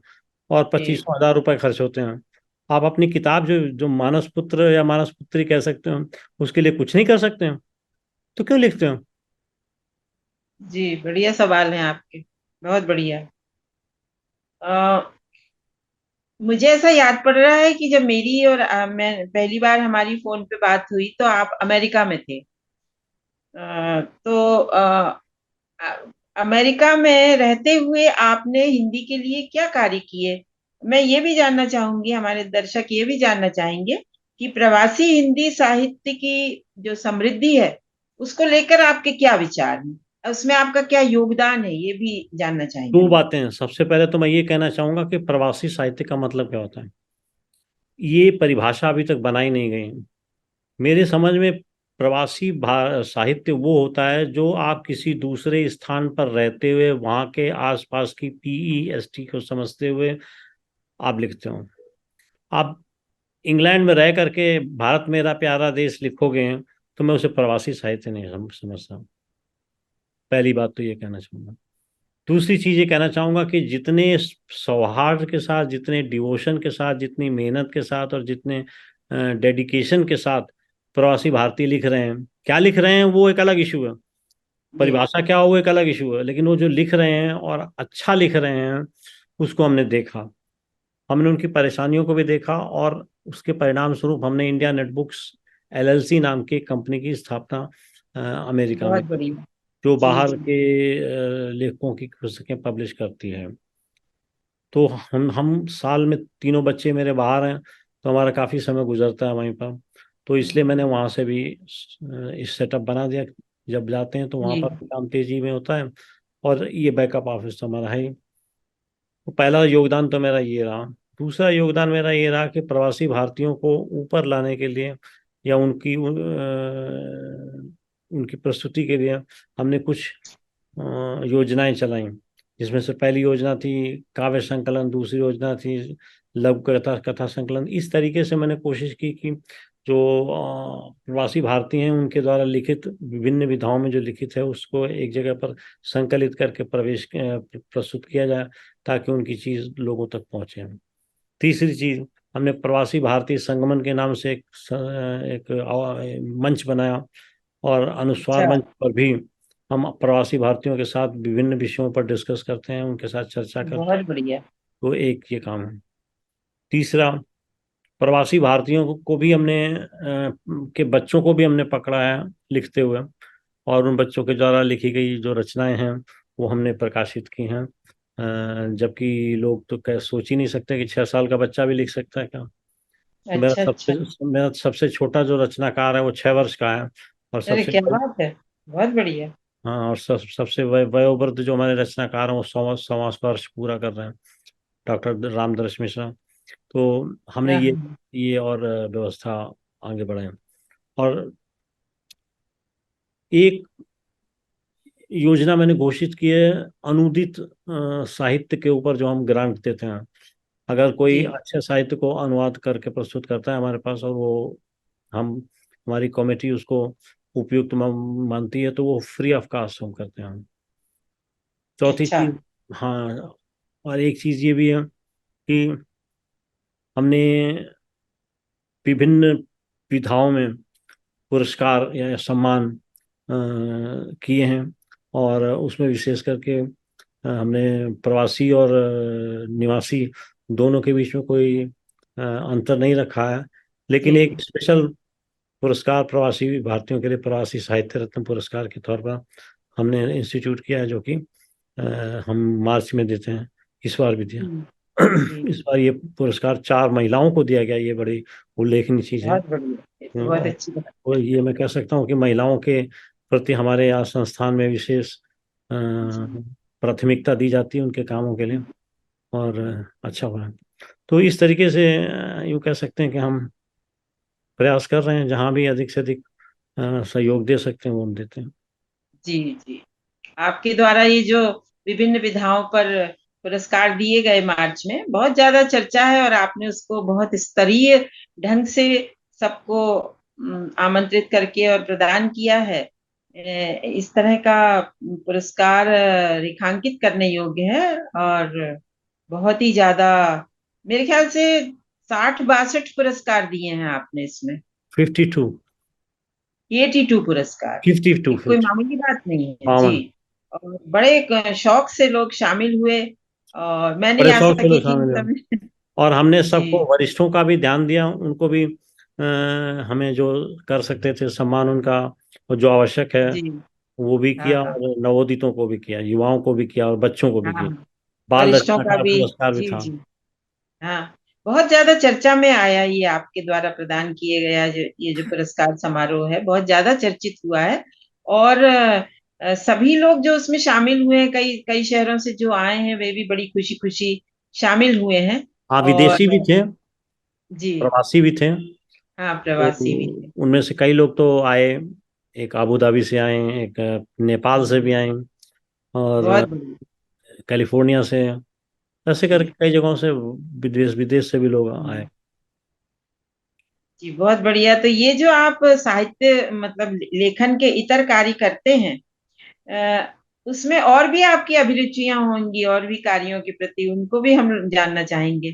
और जी। 25,000 रुपये खर्च होते हैं। आप अपनी किताब जो जो मानस पुत्र या मानस पुत्री कह सकते हो, उसके लिए कुछ नहीं कर सकते हैं, तो क्यों लिखते हो? जी, बढ़िया सवाल है आपके, बहुत बढ़िया। मुझे ऐसा याद पड़ रहा है कि जब मेरी और मैं पहली बार हमारी फोन पे बात हुई तो आप अमेरिका में थे। तो अ- अमेरिका में रहते हुए आपने हिंदी के लिए क्या कार्य किए? मैं ये भी जानना चाहूंगी, हमारे दर्शक ये भी जानना चाहेंगे कि प्रवासी हिंदी साहित्य की जो समृद्धि है उसको लेकर आपके क्या विचार हैं, उसमें आपका क्या योगदान है, ये भी जानना चाहेंगे दो हम। बातें हैं। सबसे पहले तो मैं ये कहना चाहूंगा कि प्रवासी साहित्य का मतलब क्या होता है। ये परिभाषा अभी तक बनाई नहीं गई है। मेरे समझ में प्रवासी साहित्य वो होता है जो आप किसी दूसरे स्थान पर रहते हुए वहाँ के आसपास की PEST को समझते हुए आप लिखते हो। आप इंग्लैंड में रह करके भारत मेरा प्यारा देश लिखोगे तो मैं उसे प्रवासी साहित्य नहीं समझता। पहली बात तो ये कहना चाहूंगा। दूसरी चीज ये कहना चाहूंगा कि जितने सौहार्द के साथ, जितने डिवोशन के साथ, जितनी मेहनत के साथ और जितने डेडिकेशन के साथ प्रवासी भारतीय लिख रहे हैं, क्या लिख रहे हैं वो एक अलग इशू है। जी परिभाषा क्या हो वो एक अलग इशू है, लेकिन वो जो लिख रहे हैं और अच्छा लिख रहे हैं उसको हमने देखा। हमने उनकी परेशानियों को भी देखा और उसके परिणाम स्वरूप हमने इंडिया नेटबुक्स LLC नाम की कंपनी की स्थापना अमेरिका में, बहुत बढ़िया। जो जी बाहर जी के लेखकों की पुस्तकें पब्लिश करती है। तो हम साल में तीनों बच्चे मेरे बाहर हैं, तो हमारा काफ़ी समय गुजरता है वहीं पर। तो इसलिए मैंने वहाँ से भी इस सेटअप बना दिया। जब जाते हैं तो वहाँ जी। पर भी काम तेजी में होता है और ये बैकअप ऑफिस तो हमारा है ही। तो पहला योगदान तो मेरा ये रहा। दूसरा योगदान मेरा ये रहा कि प्रवासी भारतीयों को ऊपर लाने के लिए या उनकी प्रस्तुति के लिए हमने कुछ योजनाएं चलाई। जिसमें से पहली योजना थी काव्य संकलन, दूसरी योजना थी लघु कथा कथा संकलन। इस तरीके से मैंने कोशिश की कि जो प्रवासी भारतीय हैं उनके द्वारा लिखित विभिन्न विधाओं में जो लिखित है उसको एक जगह पर संकलित करके प्रस्तुत किया जाए, ताकि उनकी चीज लोगों तक पहुंचे। तीसरी चीज, हमने प्रवासी भारतीय संगमन के नाम से एक मंच बनाया और अनुस्वार अच्छा। मंच पर भी हम प्रवासी भारतीयों के साथ विभिन्न विषयों पर डिस्कस करते हैं, उनके साथ चर्चा करते हैं। बहुत बढ़िया। तो एक ये काम है। तीसरा, प्रवासी भारतीयों को भी हमने के बच्चों को भी हमने पकड़ा है लिखते हुए, और उन बच्चों के द्वारा लिखी गई जो रचनाएं हैं वो हमने प्रकाशित की हैं। जबकि लोग तो कह सोच ही नहीं सकते कि 6 साल का बच्चा भी लिख सकता है क्या। तो अच्छा अच्छा। मेरा सबसे छोटा जो रचनाकार है वो 6 वर्ष का है। और अरे सबसे क्या बात है, बहुत बढ़िया। हाँ, और सबसे वयोवृद्ध जो हमारे रचनाकार हैं वो 100वां वर्ष पूरा कर रहे हैं, डॉक्टर रामदर्श मिश्रा। तो हमने हाँ ये हाँ। ये और व्यवस्था आगे बढ़ाए। और एक योजना मैंने घोषित की है अनुदित साहित्य के ऊपर, जो हम ग्रांट देते हैं। अगर कोई जी। अच्छे साहित्य को अनुवाद करके प्रस्तुत करता है हमारे पास, और वो हम हमारी कमेटी उसको उपयुक्त मानती है, तो वो फ्री ऑफ कास्ट हम करते हैं। चौथी अच्छा। चीज, हाँ, और एक चीज ये भी है कि हमने विभिन्न विधाओं में पुरस्कार या सम्मान किए हैं। और उसमें विशेष करके हमने प्रवासी और निवासी दोनों के बीच में कोई अंतर नहीं रखा है। लेकिन जी। एक स्पेशल पुरस्कार प्रवासी भारतीयों के लिए प्रवासी साहित्य रत्न पुरस्कार के तौर पर हमने इंस्टीट्यूट किया है, जो कि हम मार्च में देते हैं। इस बार भी दिया। हम्म, जी इस जी। बार ये पुरस्कार 4 महिलाओं को दिया गया। ये बड़ी उल्लेखनीय चीज़ है। बहुत बढ़िया, ये तो बहुत अच्छी बात और ये मैं कह सकता हूँ कि महिलाओं के प्रति हमारे यहाँ संस्थान में विशेष है। जी। प्राथमिकता दी जाती है उनके कामों के लिए। और अच्छा हुआ है। तो इस तरीके से यूँ कह सकते हैं कि हम प्रयास कर रहे हैं, जहाँ भी अधिक से अधिक सहयोग दे सकते हैं वो हम देते हैं। जी जी। आपके द्वारा ये जो विभिन्न विधाओं पर पुरस्कार दिए गए मार्च में, बहुत ज्यादा चर्चा है और आपने उसको बहुत स्तरीय ढंग से सबको आमंत्रित करके और प्रदान किया है। इस तरह का पुरस्कार रेखांकित करने योग्य है। और बहुत ही ज्यादा, मेरे ख्याल से 60-62 पुरस्कार दिए हैं आपने इसमें। 52। 82 पुरस्कार, 52, ये कोई मामूली बात नहीं है जी। 52। और बड़े शौक से लोग शामिल हुए, और मैंने बड़े आशा शौक से की लोग थी शामिल हैं। सब और हमने सबको जी। वरिष्ठों का भी ध्यान दिया, उनको भी हमें जो कर सकते थे सम्मान उनका, और जो आवश्यक है जी। वो भी हाँ किया, हाँ। और नवोदितों को भी किया, युवाओं को भी किया, और बच्चों को भी हाँ किया। हाँ। बाल वरिष्ठों का रत्नाकर भी। पुरस्कार भी जी था। जी। हाँ। बहुत ज्यादा चर्चा में आया ये आपके द्वारा प्रदान किए गया जो ये जो पुरस्कार समारोह है, बहुत ज्यादा चर्चित हुआ है। और सभी लोग जो उसमें शामिल हुए हैं, कई कई शहरों से जो आए हैं, वे भी बड़ी खुशी खुशी शामिल हुए हैं। हाँ, और विदेशी भी थे, जी। प्रवासी भी थे। हाँ, तो प्रवासी भी थे। उनमें से कई लोग तो आए, एक अबू धाबी से आए, एक नेपाल से जी। भी आए, और बहुत बढ़िया। कैलिफोर्निया से, ऐसे करके जी। कई जगहों से, विदेश विदेश से भी लोग आए। हम्म। जी, बहुत बढ़िया। तो ये जो आप साहित्य मतलब लेखन के इतर कार्य करते हैं, उसमें और भी आपकी अभिरुचियां होंगी, और भी कार्यों के प्रति, उनको भी हम जानना चाहेंगे।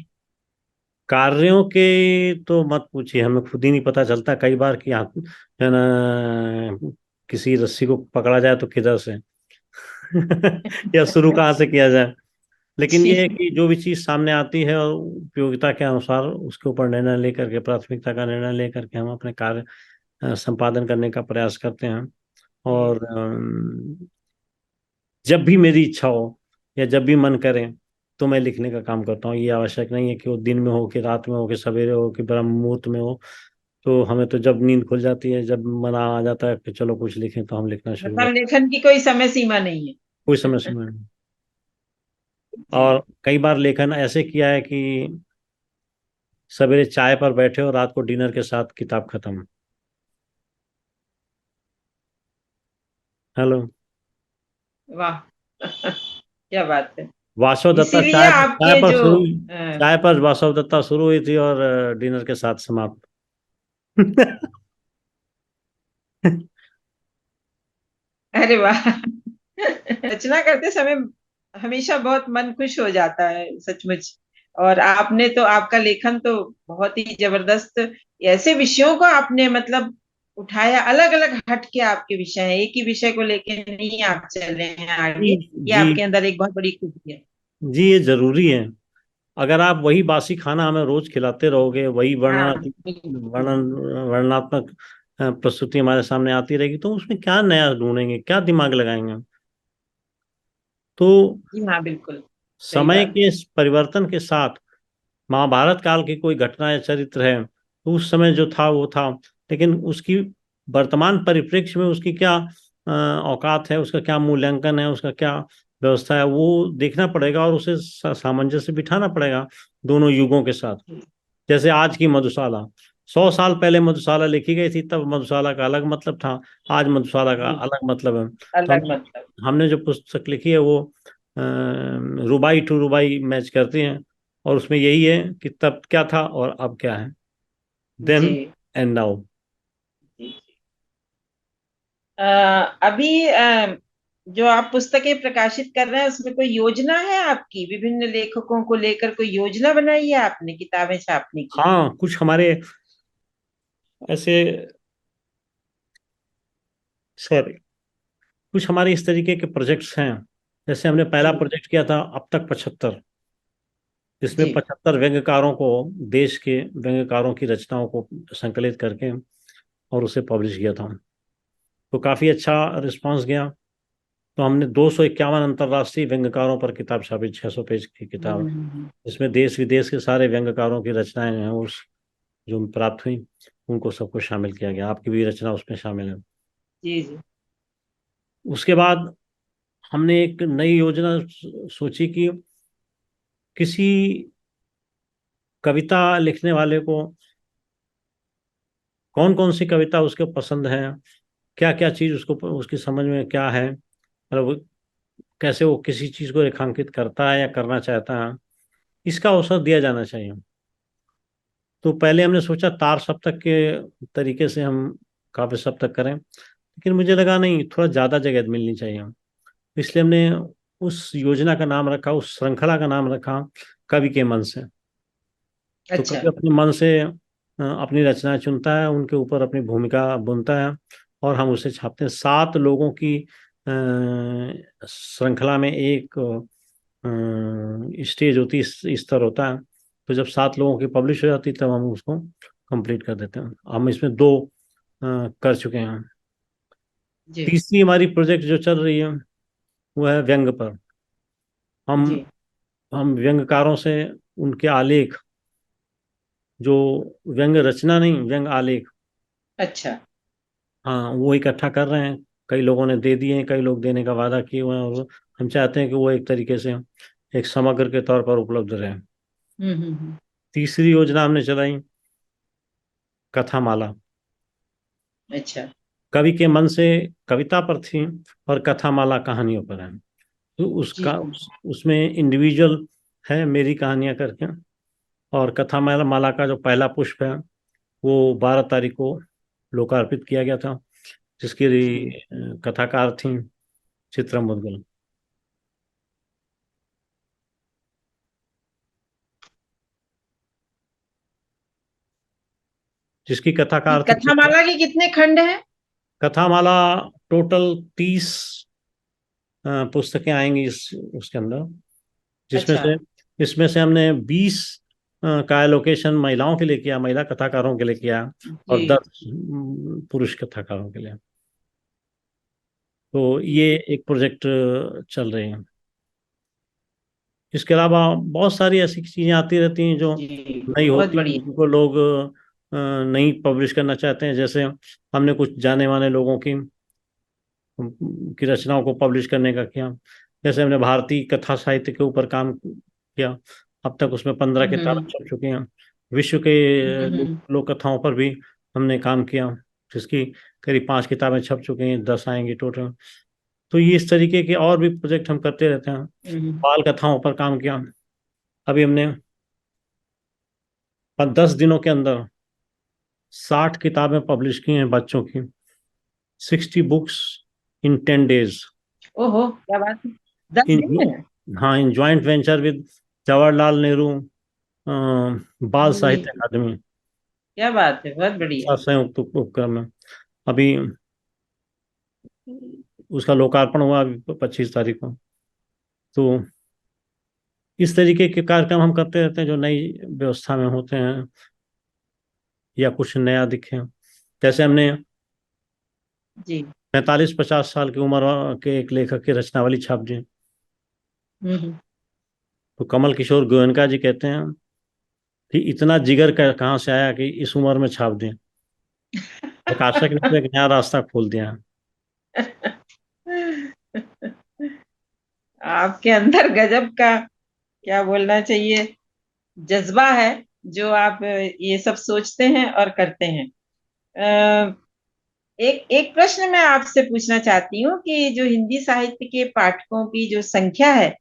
कार्यों के तो मत पूछिए, हमें खुद ही नहीं पता चलता कई बार कि हाथ है ना, किसी रस्सी को पकड़ा जाए तो किधर से या शुरू कहाँ से किया जाए। लेकिन ये है जी। कि जो भी चीज़ सामने आती है, और उपयोगिता के अनुसार उसके ऊपर निर्णय लेकर के, प्राथमिकता का निर्णय लेकर के हम अपने कार्य संपादन करने का प्रयास करते हैं। जी। और जब भी मेरी इच्छा हो या जब भी मन करे तो मैं लिखने का काम करता हूँ। ये आवश्यक नहीं है कि वो दिन में हो, कि रात में हो, कि सवेरे हो, कि ब्रह्म मुहूर्त में हो। तो हमें तो जब नींद खुल जाती है, जब मन आ जाता है कि चलो कुछ लिखें, तो हम लिखना शुरू मतलब कर। लेखन की कोई समय सीमा नहीं है। कोई समस्या नहीं। और जी। कई बार लेखन ऐसे किया है कि सवेरे चाय पर बैठे और रात को डिनर के साथ किताब खत्म। हेलो। वाह। क्या बात है। वासव दत्ता इसीलिए चाय चाय आपके पर जो शुरू, अ, चाय पर वासव दत्ता शुरू हुई थी और डिनर के साथ समाप्त। अरे वाह। रचना करते समय हमेशा बहुत मन खुश हो जाता है, सचमुच। और आपने तो, आपका लेखन तो बहुत ही जबरदस्त। ऐसे विषयों को आपने मतलब उठाया, अलग अलग हट के आपके विषय हैं, एक ही विषय को लेके नहीं आप चले हैं जी। आगे। ये जी। आपके अंदर एक बहुत बड़ी खूबी है। जी, ये जरूरी है। अगर आप वही बासी खाना हमें रोज खिलाते रहोगे, वही हाँ, बिल्कुल। वर्णनात्मक प्रस्तुति हमारे सामने आती रहेगी, तो उसमें क्या नया ढूंढेंगे, क्या दिमाग लगाएंगे। तो जी हाँ, बिल्कुल। सही समय बात। के इस परिवर्तन के साथ, महाभारत काल की कोई घटना या चरित्र है तो उस समय जो था वो था, लेकिन उसकी वर्तमान परिप्रेक्ष्य में उसकी क्या औकात है, उसका क्या मूल्यांकन है, उसका क्या व्यवस्था है, वो देखना पड़ेगा, और उसे सामंजस्य बिठाना पड़ेगा दोनों युगों के साथ। जैसे आज की मधुशाला, 100 साल पहले मधुशाला लिखी गई थी, तब मधुशाला का अलग मतलब था, आज मधुशाला का जी। अलग मतलब है। तो अलग हमने मतलब। हमने जो पुस्तक लिखी है वो रुबाई टू रुबाई मैच करती हैं, और उसमें यही है कि तब क्या था और अब क्या है, जी। Then and now. जी। अ, अभी जो आप पुस्तकें प्रकाशित कर रहे हैं, उसमें कोई योजना है आपकी? विभिन्न लेखकों को लेकर कोई योजना बनाई है आपने किताबें छापने की? हाँ, कुछ हमारे ऐसे, सॉरी, कुछ हमारे इस तरीके के प्रोजेक्ट्स हैं। जैसे हमने पहला जी। प्रोजेक्ट किया था अब तक 75, जिसमें जी। 75 व्यंग्यकारों को, देश के व्यंग्यकारों की रचनाओं को संकलित करके और उसे पब्लिश किया था। तो काफ़ी अच्छा रिस्पांस गया। तो हमने 251 अंतर्राष्ट्रीय व्यंग्यकारों पर किताब छापी, 600 पेज की किताब, हम्म। जिसमें देश विदेश के सारे व्यंग्यकारों की रचनाएं हैं, उस जो प्राप्त हुई उनको सबको शामिल किया गया। आपकी भी रचना उसमें शामिल है। जी जी। उसके बाद हमने एक नई योजना सोची कि किसी कविता लिखने वाले को कौन कौन सी कविता उसके पसंद है, क्या क्या चीज़ उसको, उसकी समझ में क्या है, मतलब कैसे वो किसी चीज़ को रेखांकित करता है या करना चाहता है, इसका अवसर दिया जाना चाहिए। तो पहले हमने सोचा तार सप्तक के तरीके से हम काव्य सप्तक करें, लेकिन मुझे लगा नहीं, थोड़ा ज़्यादा जगह मिलनी चाहिए। इसलिए हमने उस योजना का नाम रखा, उस श्रृंखला का नाम रखा, कवि के मन से। तो अच्छा। कवि अपने मन से अपनी रचनाएं चुनता है, उनके ऊपर अपनी भूमिका बुनता है, और हम उसे छापते हैं। 7 लोगों की श्रृंखला में एक स्टेज होती है, स्तर होता है। तो जब 7 लोगों की पब्लिश हो जाती तब हम उसको कंप्लीट कर देते हैं। हम इसमें 2 कर चुके हैं। जी तीसरी हमारी प्रोजेक्ट जो चल रही है वो है व्यंग पर। हम जी। हम व्यंगकारों से उनके आलेख, जो व्यंग रचना नहीं, व्यंग आलेख, अच्छा। हाँ, वो इकट्ठा कर रहे हैं। कई लोगों ने दे दिए हैं, कई लोग देने का वादा किए हुए हैं, और हम चाहते हैं कि वो एक तरीके से एक समग्र के तौर पर उपलब्ध रहे। हम्म। तीसरी योजना हमने चलाई कथामाला। अच्छा। कवि के मन से कविता पर थी और कथामाला कहानियों पर है। तो जी उसका उसमें इंडिविजुअल है मेरी कहानियां करके। और कथामाला माला का जो पहला पुष्प है वो 12 तारीख को लोकार्पित किया गया था, जिसकी जी। कथाकार थी चित्रा मुदगल, जिसकी कथाकार थी चित्रा। कथामाला के कितने खंड हैं? कथामाला टोटल 30 पुस्तकें आएंगी उसके अंदर, जिसमें अच्छा। से इसमें से हमने 20 का एलोकेशन महिलाओं के लिए किया, महिला कथाकारों के लिए किया, और जी 10 पुरुष कथाकारों के लिए। तो ये एक प्रोजेक्ट चल रहे हैं। इसके अलावा बहुत सारी ऐसी चीज़ें आती रहती हैं जो जी। नई बहुत होती हैं, बढ़िया। जिनको लोग नहीं पब्लिश करना चाहते हैं। जैसे हमने कुछ जाने माने लोगों की रचनाओं को पब्लिश करने का किया। जैसे हमने भारतीय कथा साहित्य के ऊपर काम किया। अब तक उसमें 15 किताबें हम्म छप चुकी हैं। विश्व के हम्म। लोक कथाओं पर भी हमने काम किया, जिसकी करीब 5 किताबें छप चुकी हैं, 10 आएंगी टोटल। तो ये इस तरीके के और भी प्रोजेक्ट हम करते रहते हैं। हम्म। बाल कथाओं पर काम किया। अभी हमने 10 दिनों के अंदर 60 किताबें पब्लिश की हैं बच्चों की, 60 बुक्स इन 10 डेज। ओहो, क्या बात है! 10 दिन इन में? हाँ, in joint venture with Jawaharlal Nehru बाल जी। साहित्य अकादमी, क्या बात है, बहुत बढ़िया। साथ संयुक्त उपक्रम है। अभी उसका लोकार्पण हुआ अभी 25 तारीख को। तो इस तरीके के कार्यक्रम हम करते रहते हैं जो नई व्यवस्था में होते हैं या कुछ नया दिखे। जैसे हमने जी। 45-50 साल की उम्र के एक लेखक की रचनावली छाप दी। हम्म। तो कमल किशोर गोयनका जी कहते हैं कि इतना जिगर कहाँ से आया कि इस उम्र में छाप दें। प्रकाशक ने तो एक नया रास्ता खोल दिया है। आपके अंदर गजब का, क्या बोलना चाहिए, जज्बा है, जो आप ये सब सोचते हैं और करते हैं। अ, एक एक प्रश्न मैं आपसे पूछना चाहती हूँ कि जो हिंदी साहित्य के पाठकों की जो संख्या है,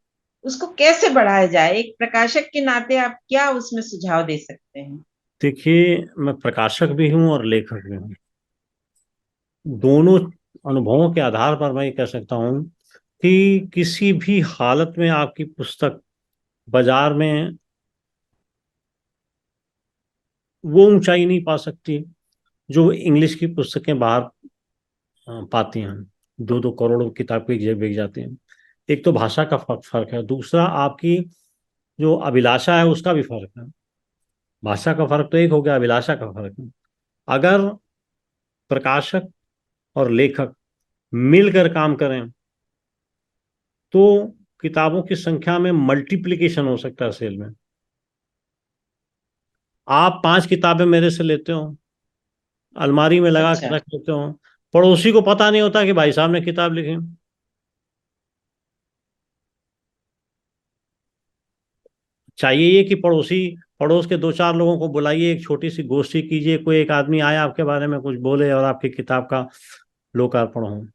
उसको कैसे बढ़ाया जाए? एक प्रकाशक के नाते आप क्या उसमें सुझाव दे सकते हैं? देखिए, मैं प्रकाशक भी हूँ और लेखक भी हूँ। दोनों अनुभवों के आधार पर मैं ये कह सकता हूँ कि किसी भी हालत में आपकी पुस्तक बाजार में वो ऊंचाई नहीं पा सकती जो इंग्लिश की पुस्तकें बाहर पाती हैं। 2-2 करोड़ किताब की बिक जाती हैं। एक तो भाषा का फर्क है, दूसरा आपकी जो अभिलाषा है उसका भी फर्क है। भाषा का फर्क तो एक हो गया, अभिलाषा का फर्क है। अगर प्रकाशक और लेखक मिलकर काम करें तो किताबों की संख्या में मल्टीप्लिकेशन हो सकता है सेल में। आप 5 किताबें मेरे से लेते हो, अलमारी में लगा के अच्छा। रख लेते हो, पड़ोसी को पता नहीं होता कि भाई साहब ने किताब लिखी। चाहिए ये कि पड़ोस के 2-4 लोगों को बुलाइए, एक छोटी सी गोष्ठी कीजिए, कोई एक आदमी आए आपके बारे में कुछ बोले और आपकी किताब का लोकार्पण हो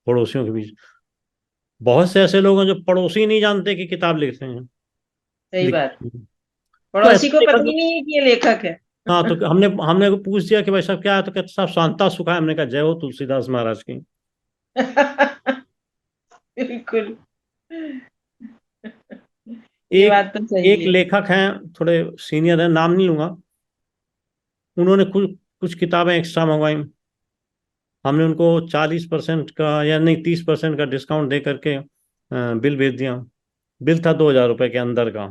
पड़ोसियों के बीच। बहुत से ऐसे लोग हैं जो पड़ोसी नहीं जानते कि किताब लिखते हैं, सही बात। लिखते हैं। तो पड़ोसी ऐसे को पता लेखक, ही नहीं है कि ये लेखक है। हाँ, तो हमने पूछ दिया कि भाई साहब क्या है, तो कहते साहब शांता सुखा है। हमने कहा जय हो तुलसीदास महाराज की। बिल्कुल। ये एक बात तो सही एक है। लेखक हैं, थोड़े सीनियर हैं, नाम नहीं लूंगा। उन्होंने कुछ कुछ किताबें एक्स्ट्रा मंगवाई। हमने उनको 40% का या नहीं 30% का डिस्काउंट दे करके बिल भेज दिया। बिल था 2,000 रुपए के अंदर का।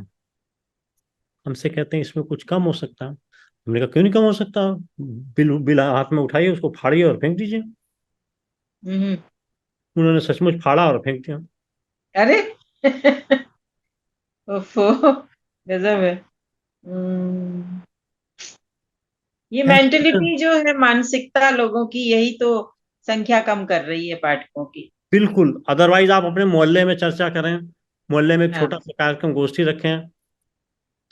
हमसे कहते हैं इसमें कुछ कम हो सकता है। हमने कहा क्यों नहीं कम हो सकता, बिल बिल हाथ में उठाइए, उसको फाड़िए और फेंक दीजिए। हम्म। उन्होंने सचमुच फाड़ा और फेंक दिया। अरे ओफो, गजब है। हम्म, ये ऐसे मेंटेलिटी जो है, मानसिकता लोगों की, यही तो संख्या कम कर रही है पाठकों की। बिल्कुल, अदरवाइज आप अपने मोहल्ले में चर्चा करें, मोहल्ले में एक छोटा हाँ सा कार्यक्रम गोष्ठी रखें,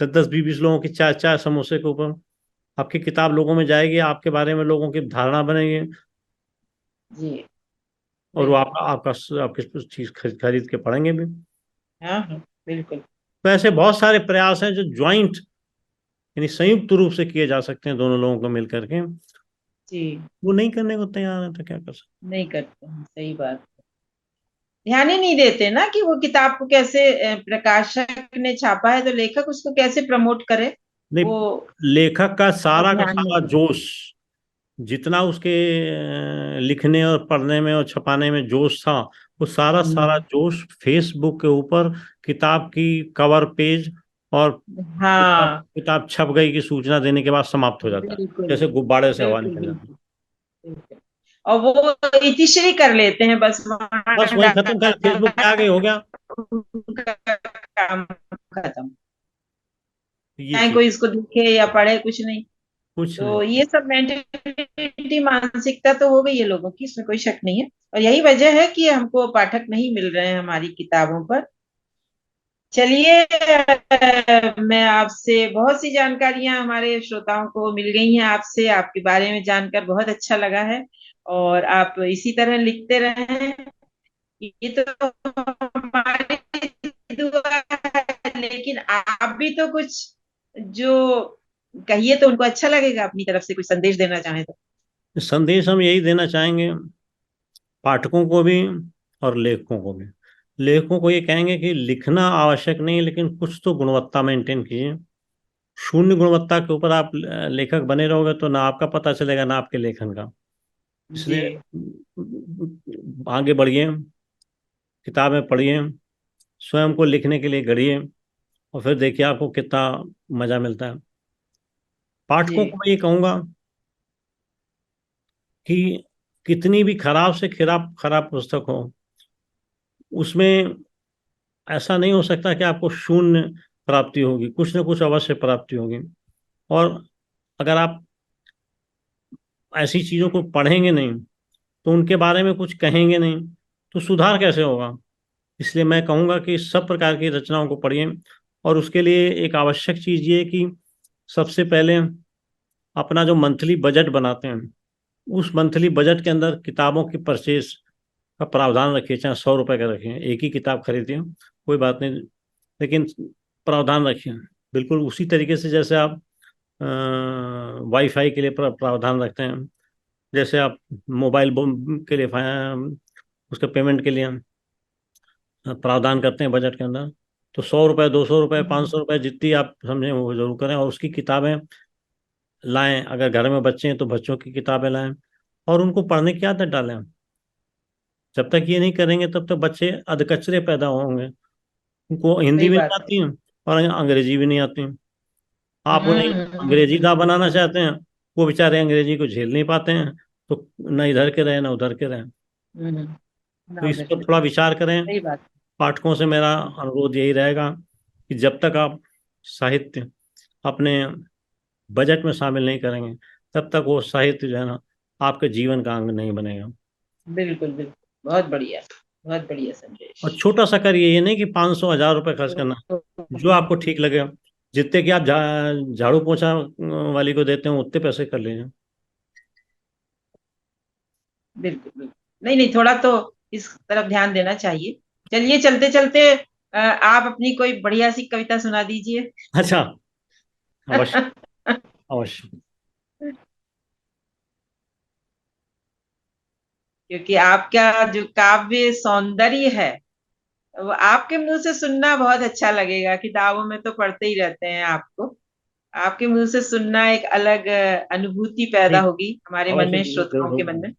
10 10 20 20 लोगों की चाय चाय समोसे के ऊपर, आपकी किताब लोगों में जाएगी, आपके बारे में लोगों की धारणा बनेगी, जी, और वो बिल्कुल। आपका आपका आपकी चीज खरीद खरीद के पढ़ेंगे भी। हाँ हाँ, बिल्कुल। तो ऐसे बहुत सारे प्रयास हैं जो ज्वाइंट, यानी संयुक्त रूप से किए जा सकते हैं दोनों लोगों को मिल करके। जी, वो नहीं करने को तैयार है तो क्या कर सकते नहीं करते हैं, सही बात। ध्यान ही नहीं देते ना कि वो किताब को कैसे, प्रकाशक ने छापा है तो लेखक उसको कैसे प्रमोट करे। हैं। वो नहीं, लेखक का ध्यान नहीं सारा देते। जोश, जितना उसके लिखने और पढ़ने में और छपाने में जोश था, वो सारा सारा हम्म, जोश फेसबुक के ऊपर किताब की कवर पेज और किताब हाँ, किताब छप गई की सूचना देने के बाद समाप्त हो जाता है, बिल्कुल जैसे गुब्बारे से हवा बिल्कुल निकल जाती है। बिल्कुल बिल्कुल। और वो इतिश्री कर लेते हैं, बस बस वहां वही खत्म, कर फेसबुक पे आ गई, डाला, हो गया। उनका काम खत्म। ये चाहे चीज कोई इसको देखे या पढ़े, कुछ नहीं। कुछ नहीं। तो ये सब मेंटेलिटी, मानसिकता तो हो गई है लोगों की, इसमें कोई शक नहीं है। और यही वजह है कि हमको पाठक नहीं मिल रहे हैं हमारी किताबों पर। चलिए, मैं आपसे बहुत सी जानकारियां हमारे श्रोताओं को मिल गई हैं, आपसे आपके बारे में जानकर बहुत अच्छा लगा है। और आप इसी तरह लिखते रहें, ये तो हमारी दुआ है। लेकिन आप भी तो कुछ जो कहिए तो उनको अच्छा लगेगा, अपनी तरफ से कुछ संदेश देना चाहें तो। संदेश हम यही देना चाहेंगे, पाठकों को भी और लेखकों को भी। लेखकों को ये कहेंगे कि लिखना आवश्यक नहीं है, लेकिन कुछ तो गुणवत्ता मेंटेन कीजिए। शून्य गुणवत्ता के ऊपर आप लेखक बने रहोगे तो ना आपका पता चलेगा ना आपके लेखन का। जी, इसलिए आगे बढ़िए, किताबें पढ़िए, स्वयं को लिखने के लिए गढ़िए, और फिर देखिए आपको कितना मजा मिलता है। जी, पाठकों को मैं ये कहूंगा कि कितनी भी खराब से खराब खराब पुस्तक हो, उसमें ऐसा नहीं हो सकता कि आपको शून्य प्राप्ति होगी, कुछ ना कुछ अवश्य प्राप्ति होगी। और अगर आप ऐसी चीजों को पढ़ेंगे नहीं, तो उनके बारे में कुछ कहेंगे नहीं, तो सुधार कैसे होगा। इसलिए मैं कहूंगा कि सब प्रकार की रचनाओं को पढ़िए, और उसके लिए एक आवश्यक चीज ये है कि सबसे पहले अपना जो मंथली बजट बनाते हैं, उस मंथली बजट के अंदर किताबों की परचेज का प्रावधान रखिए, चाहे 100 रुपए का रखिए, एक ही किताब खरीदिए, कोई बात नहीं, लेकिन प्रावधान रखिए। बिल्कुल उसी तरीके से जैसे आप वाईफाई के लिए प्रावधान रखते हैं, जैसे आप मोबाइल के लिए उसके पेमेंट के लिए प्रावधान करते हैं बजट के अंदर, तो 100 रुपए, 200 रुपए, 500 रुपए, जितनी आप समझें वो जरूर करें, और उसकी किताबें लाएं। अगर घर में बच्चे हैं तो बच्चों की किताबें लाएं, और उनको पढ़ने की आदत डालें। जब तक ये नहीं करेंगे तब तक बच्चे अधकचरे पैदा होंगे, उनको हिंदी सही भी नहीं बात है। आती है और अंग्रेजी भी नहीं आती। आप उन्हें अंग्रेजी हम्म। का बनाना चाहते हैं, वो बेचारे अंग्रेजी को झेल नहीं पाते हैं, तो न इधर के रहे ना उधर के रहे। हम्म, तो ना इस उधर पर के थोड़ा लिए। विचार करें। सही बात। पाठकों से मेरा अनुरोध यही रहेगा कि जब तक आप साहित्य अपने बजट में शामिल नहीं करेंगे, तब तक वो साहित्य जो है ना आपके जीवन का अंग नहीं बनेगा। बिल्कुल बिल्कुल, बहुत बढ़िया, बहुत बढ़िया संदेश। और छोटा सा करिए, ये नहीं कि 500 1000 रुपए खर्च करना, जो आपको ठीक लगे, जितने कि आप झाड़ू पोछा वाली को देते हो उतने पैसे कर लीजिए। बिल्कुल बिल्कुल। नहीं नहीं, थोड़ा तो इस तरफ ध्यान देना चाहिए। चलिए, चलते चलते आप अपनी कोई बढ़िया सी कविता सुना दीजिए। अच्छा, अवश्य, अवश्य। क्योंकि आपका जो काव्य सौंदर्य है, वो आपके मुंह से सुनना बहुत अच्छा लगेगा। किताबों में तो पढ़ते ही रहते हैं आपको, आपके मुंह से सुनना एक अलग अनुभूति पैदा ठीक, होगी हमारे मन अवश्य, में, जरूर श्रोताओं के मन जरूर। में।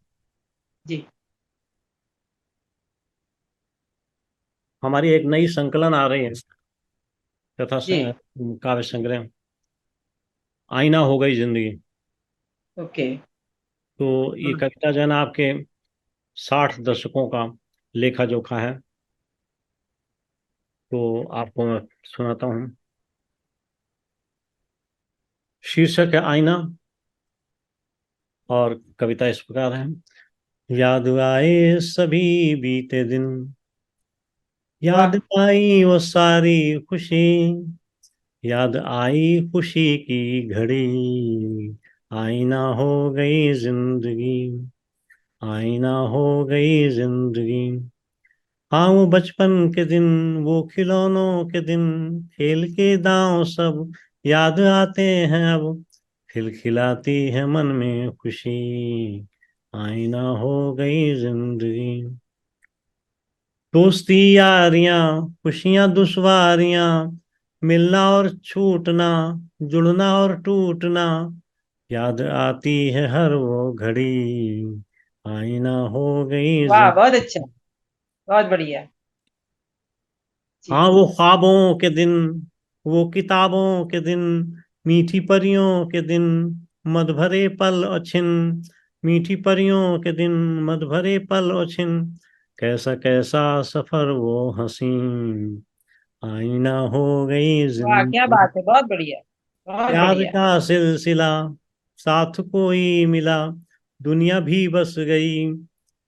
जी। हमारी एक नई संकलन आ रही है, कथा जी। काव्य संग्रह आईना हो गई जिंदगी। ओके। तो ये कविता जो है ना आपके 60 दशकों का लेखा जोखा है। तो आपको मैं सुनाता हूँ। शीर्षक है आईना, और कविता इस प्रकार है। याद आए सभी बीते दिन, याद वाह। आई वो सारी खुशी, याद आई खुशी की घड़ी, आईना हो गई जिंदगी, आईना हो गई जिंदगी। हाँ वो बचपन के दिन, वो खिलौनों के दिन, खेल के दांव सब याद आते हैं अब, खिलखिलाती है मन में खुशी, आईना हो गई जिंदगी। दोस्ती यारियां, खुशियां दुश्वारियां, मिलना और छूटना, जुड़ना और टूटना, याद आती है हर वो घड़ी, आईना हो गई वाह, जिंदगी। बहुत अच्छा, बहुत बढ़िया। हाँ जी। वो ख्वाबों के दिन, वो किताबों के दिन, मीठी परियों के दिन, मद भरे पल अछिन, मीठी परियों के दिन, मद भरे पल अछिन, कैसा कैसा सफर वो हसीन, आईना हो गई वाह, क्या जिंदगी। बात है, बहुत बढ़िया, बहुत प्यार बढ़िया। का सिलसिला, साथ कोई मिला, दुनिया भी बस गई,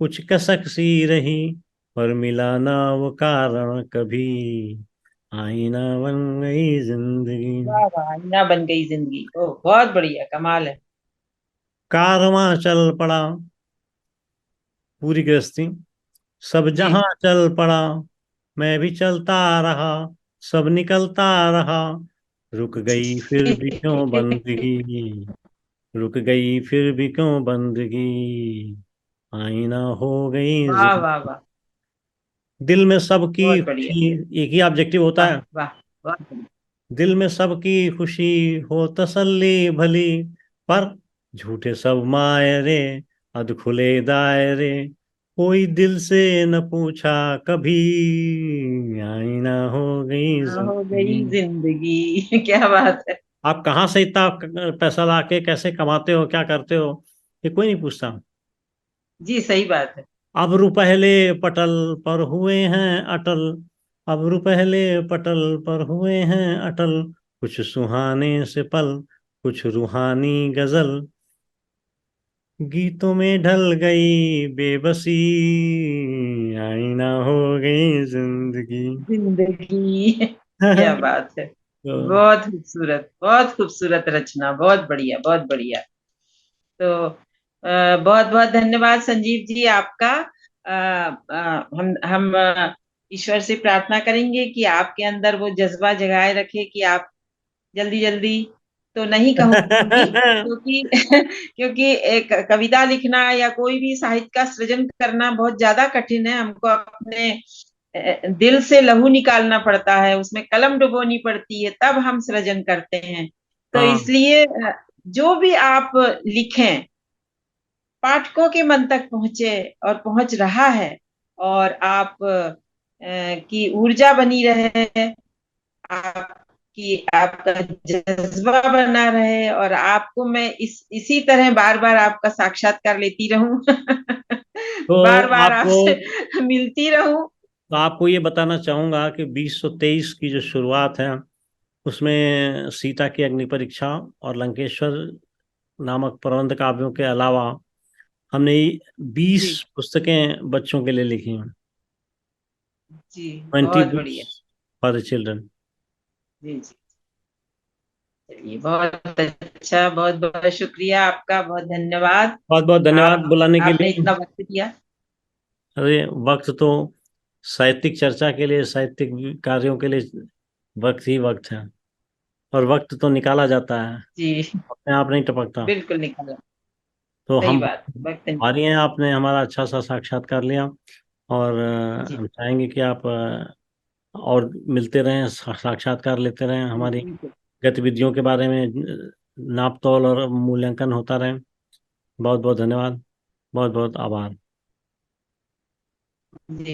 कुछ कसक सी रही, पर मिला ना वो कारण कभी, आईना बन गई जिंदगी। वाह वाह, आईना बन गई जिंदगी, ओ बहुत बढ़िया, कमाल है। कारवां चल पड़ा, पूरी गृहस्थी, सब जी। जहां चल पड़ा, मैं भी चलता रहा, सब निकलता रहा, रुक गई फिर भी क्यों बंदगी, रुक गई फिर भी क्यों बंदगी, आईना हो गई वाह वाह वाह, दिल में सबकी बहुत बढ़िया। खुशी। एक ही ऑब्जेक्टिव होता वाह है। वाह, बहुत बढ़िया। दिल में सबकी खुशी हो तसल्ली भली, पर झूठे सब मायरे, अध खुले दायरे, कोई दिल से न पूछा कभी, आईना हो गई ना हो जिंदगी। गई जिंदगी क्या बात है। आप कहाँ से इतना पैसा लाके कैसे कमाते हो, क्या करते हो, ये कोई नहीं पूछता। जी, सही बात है। अब रुपहले पटल पर हुए हैं अटल, अब रुपहले पटल पर हुए हैं अटल, कुछ सुहाने से पल, कुछ रूहानी गजल, गीतों में ढल गई बेबसी, आईना हो गई जिंदगी। जिंदगी क्या बात है। तो बहुत खूबसूरत, बहुत खूबसूरत रचना, बहुत बढ़िया, बहुत बढ़िया। तो बहुत बहुत धन्यवाद संजीव जी आपका। हम ईश्वर से प्रार्थना करेंगे कि आपके अंदर वो जज्बा जगाए रखे कि आप जल्दी जल्दी, तो नहीं कहूंगी, क्योंकि क्योंकि एक कविता लिखना या कोई भी साहित्य का सृजन करना बहुत ज्यादा कठिन है। हमको अपने दिल से लहू निकालना पड़ता है, उसमें कलम डुबोनी पड़ती है, तब हम सृजन करते हैं। तो हाँ इसलिए जो भी आप लिखें, पाठकों के मन तक पहुंचे, और पहुंच रहा है, और आप की ऊर्जा बनी रहे, आपकी आपका जज्बा बना रहे, और आपको मैं इसी तरह बार बार आपका साक्षात्कार लेती रहूं तो बार बार आपको आपसे मिलती रहूं। तो आपको ये बताना चाहूंगा कि 2023 की जो शुरुआत है उसमें सीता की अग्नि परीक्षा और लंकेश्वर नामक प्रबंध काव्यों के अलावा हमने 20 जी। पुस्तकें बच्चों के लिए लिखी हैं। जी, 20 बहुत बुक्स बढ़िया। For the children. जी जी। चलिए, बहुत अच्छा, बहुत बहुत शुक्रिया आपका, बहुत धन्यवाद। बहुत बहुत धन्यवाद बुलाने के आपने लिए। इतना वक्त दिया। अरे वक्त तो साहित्यिक चर्चा के लिए, साहित्यिक कार्यों के लिए वक्त ही वक्त है, और वक्त तो निकाला जाता है, जी, अपने आप नहीं टपकता। बिल्कुल निकाला। तो सही हम बात, वक्त आ रही निकाला। हैं, आपने हमारा अच्छा सा साक्षात्कार लिया, और जी हम चाहेंगे कि आप और मिलते रहें, साक्षात्कार लेते रहें, जी, हमारी बिल्कुल। गतिविधियों के बारे में नाप तोल और मूल्यांकन होता रहे। बहुत बहुत धन्यवाद, बहुत बहुत आभार। जी।